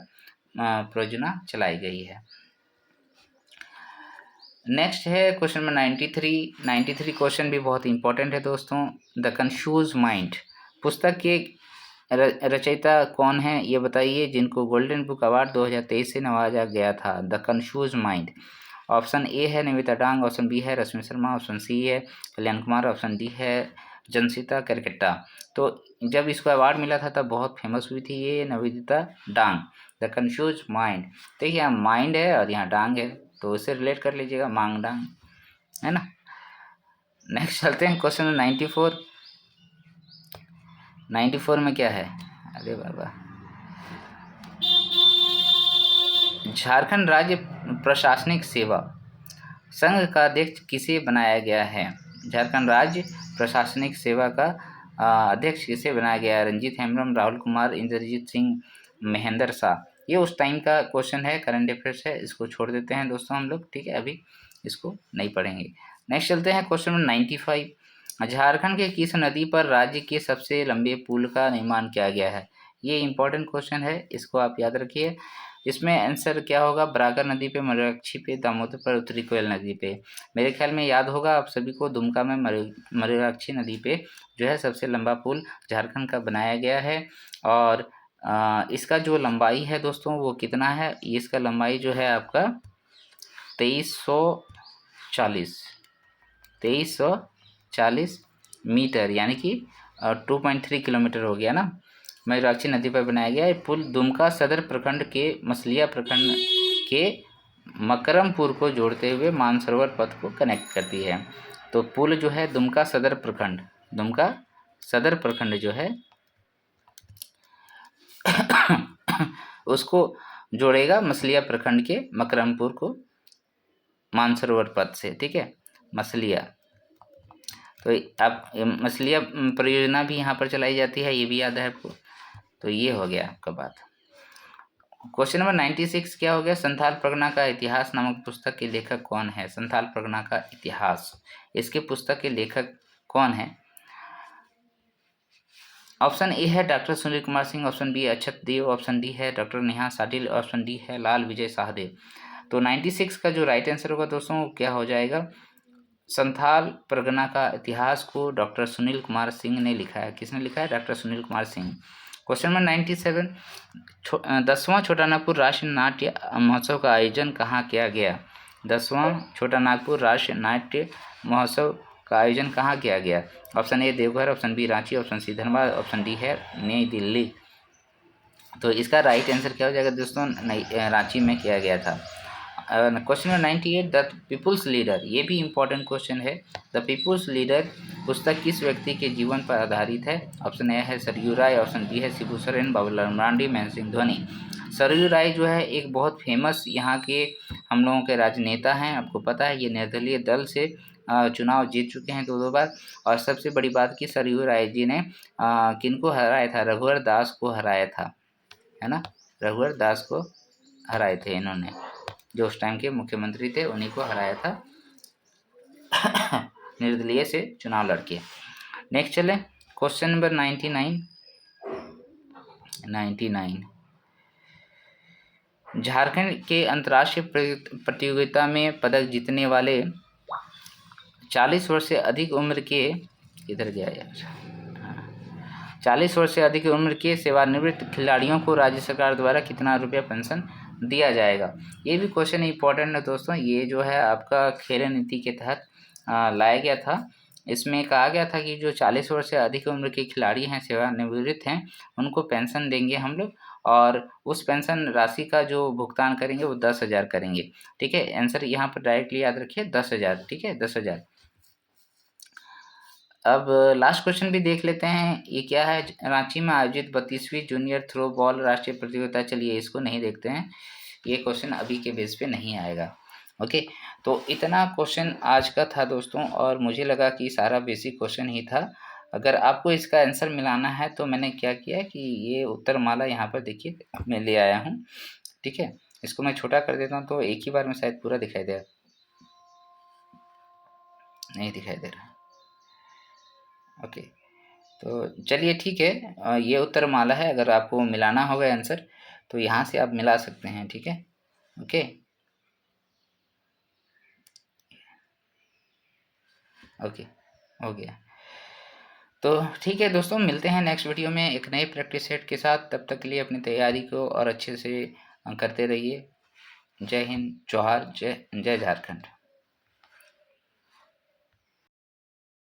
परियोजना चलाई गई है। नेक्स्ट है क्वेश्चन नंबर 93 क्वेश्चन भी बहुत इंपॉर्टेंट है दोस्तों। द कंफ्यूज माइंड पुस्तक के रचयिता कौन है ये बताइए, जिनको गोल्डन बुक अवार्ड 2023 से नवाजा गया था। The confuse mind. Option A है निवेदिता डांग, ऑप्शन बी है रश्मि शर्मा, ऑप्शन सी है कल्याण कुमार, ऑप्शन डी है जनसिता करकेट्टा। तो जब इसको अवार्ड मिला था तब बहुत फेमस हुई थी ये निवेदिता डांग। द कंफ्यूज माइंड, देखिए यहाँ माइंड है और यहाँ डांग है, तो इसे रिलेट कर लीजिएगा, मांग डांग, है ना। नेक्स्ट चलते हैं क्वेश्चन 94 में क्या है? अरे बाबा, झारखंड राज्य प्रशासनिक सेवा संघ का अध्यक्ष किसे बनाया गया है? झारखंड राज्य प्रशासनिक सेवा का अध्यक्ष किसे बनाया गया है? रंजीत हेम्ब्रम, राहुल कुमार, इंद्रजीत सिंह, महेंद्र शाह। ये उस टाइम का क्वेश्चन है, करंट अफेयर्स है, इसको छोड़ देते हैं दोस्तों हम लोग, ठीक है, अभी इसको नहीं पढ़ेंगे। नेक्स्ट चलते हैं क्वेश्चन नंबर 95। झारखंड के किस नदी पर राज्य के सबसे लंबे पुल का निर्माण किया गया है? ये इंपॉर्टेंट क्वेश्चन है, इसको आप याद रखिए। इसमें आंसर क्या होगा? बराकर नदी पे, मयूराक्षी पे, दामोदर पर, उत्तरी कोयल नदी पे। मेरे ख्याल में याद होगा आप सभी को, दुमका में मयूराक्षी नदी पे जो है सबसे लंबा पुल झारखंड का बनाया गया है। और इसका जो लंबाई है दोस्तों वो कितना है? इसका लंबाई जो है आपका 2340 मीटर, यानी कि 2.3 किलोमीटर हो गया ना। मयूराक्षी नदी पर बनाया गया है पुल दुमका सदर प्रखंड के मसलिया प्रखंड के मकरमपुर को जोड़ते हुए मानसरोवर पथ को कनेक्ट करती है। तो पुल जो है दुमका सदर प्रखंड जो है उसको जोड़ेगा मसलिया प्रखंड के मकरमपुर को मानसरोवर पथ से, ठीक है, मसलिया। तो आप मसलिया परियोजना भी यहाँ पर चलाई जाती है, ये भी याद है आपको। तो ये हो गया आपका बात। क्वेश्चन नंबर 96 क्या हो गया? संथाल परगना का इतिहास नामक पुस्तक के लेखक कौन है? संथाल परगना का इतिहास, इसके पुस्तक के लेखक कौन है? ऑप्शन ए है doctor Sunil Kumar Singh, option B Akshat Dev, option D है doctor Neha Satil, option D है लाल विजय शाहदेव। तो 96 का जो राइट आंसर होगा दोस्तों क्या हो जाएगा? संथाल परगना का इतिहास को डॉक्टर सुनील कुमार सिंह ने लिखा है। किसने लिखा है? Doctor Sunil Kumar Singh. Question number 97, 10वां छोटा नागपुर राष्ट्रीय नाट्य महोत्सव का आयोजन कहाँ किया गया? 10वां छोटा नागपुर राष्ट्रीय नाट्य महोत्सव का आयोजन कहाँ किया गया? Option A Deoghar, option B Ranchi, option C Dhanbad, option D है नई दिल्ली। तो इसका राइट आंसर क्या हो जाएगा दोस्तों? रांची में किया गया था। Question number 98, the people's leader, ये भी इम्पोर्टेंट क्वेश्चन है। द पीपुल्स लीडर पुस्तक किस व्यक्ति के जीवन पर आधारित है? ऑप्शन ए है सरयू राय, ऑप्शन बी है शिबू सोरेन, बाबूलाल मरांडी, महेंद्र सिंह धोनी। सरयू राय जो है एक बहुत फेमस यहाँ के हम लोगों के राजनेता हैं, आपको पता है, ये निर्दलीय दल से चुनाव जीत चुके हैं 2 बार। और सबसे बड़ी बात कि सरयू राय जी ने किनको हराया था? रघुवर दास को हराया था। है ना, रघुवर दास को हराए थे इन्होंने, जो उस टाइम के मुख्यमंत्री थे, उन्हीं को हराया था निर्दलीय से चुनाव लड़के। नेक्स्ट चले क्वेश्चन नंबर 99। झारखंड के अंतर्राष्ट्रीय प्रतियोगिता में पदक जीतने वाले 40 वर्ष से अधिक उम्र के, इधर गया यार, 40 वर्ष से अधिक उम्र के सेवानिवृत्त खिलाड़ियों को राज्य सरकार द्वारा कितना रुपया पेंशन दिया जाएगा। ये भी क्वेश्चन इंपॉर्टेंट है दोस्तों। ये जो है आपका खेल नीति के तहत लाया गया था। इसमें कहा गया था कि जो 40 वर्ष से अधिक उम्र के खिलाड़ी हैं, सेवानिवृत्त हैं, उनको पेंशन देंगे हम लोग, और उस पेंशन राशि का जो भुगतान करेंगे वो 10,000 करेंगे। ठीक है, आंसर यहाँ पर डायरेक्टली याद रखिए 10,000। ठीक है, 10,000। अब लास्ट क्वेश्चन भी देख लेते हैं, ये क्या है। रांची में आयोजित 32वीं जूनियर थ्रो बॉल राष्ट्रीय प्रतियोगिता, चलिए इसको नहीं देखते हैं, ये क्वेश्चन अभी के बेस पे नहीं आएगा। ओके, तो इतना क्वेश्चन आज का था दोस्तों, और मुझे लगा कि सारा बेसिक क्वेश्चन ही था। अगर आपको इसका आंसर मिलाना है तो मैंने क्या किया कि ये उत्तर माला यहाँ पर देखिए मैं ले आया हूँ। ठीक है, इसको मैं छोटा कर देता हूँ तो एक ही बार में शायद पूरा दिखाई दे, नहीं दिखाई दे रहा। ओके, तो चलिए ठीक है, ये उत्तर माला है। अगर आपको मिलाना होगा आंसर तो यहाँ से आप मिला सकते हैं। ठीक है, ओके ओके, हो गया। तो ठीक है दोस्तों, मिलते हैं नेक्स्ट वीडियो में एक नए प्रैक्टिस सेट के साथ। तब तक के लिए अपनी तैयारी को और अच्छे से करते रहिए। जय हिंद, जोहार, जय जय झारखंड।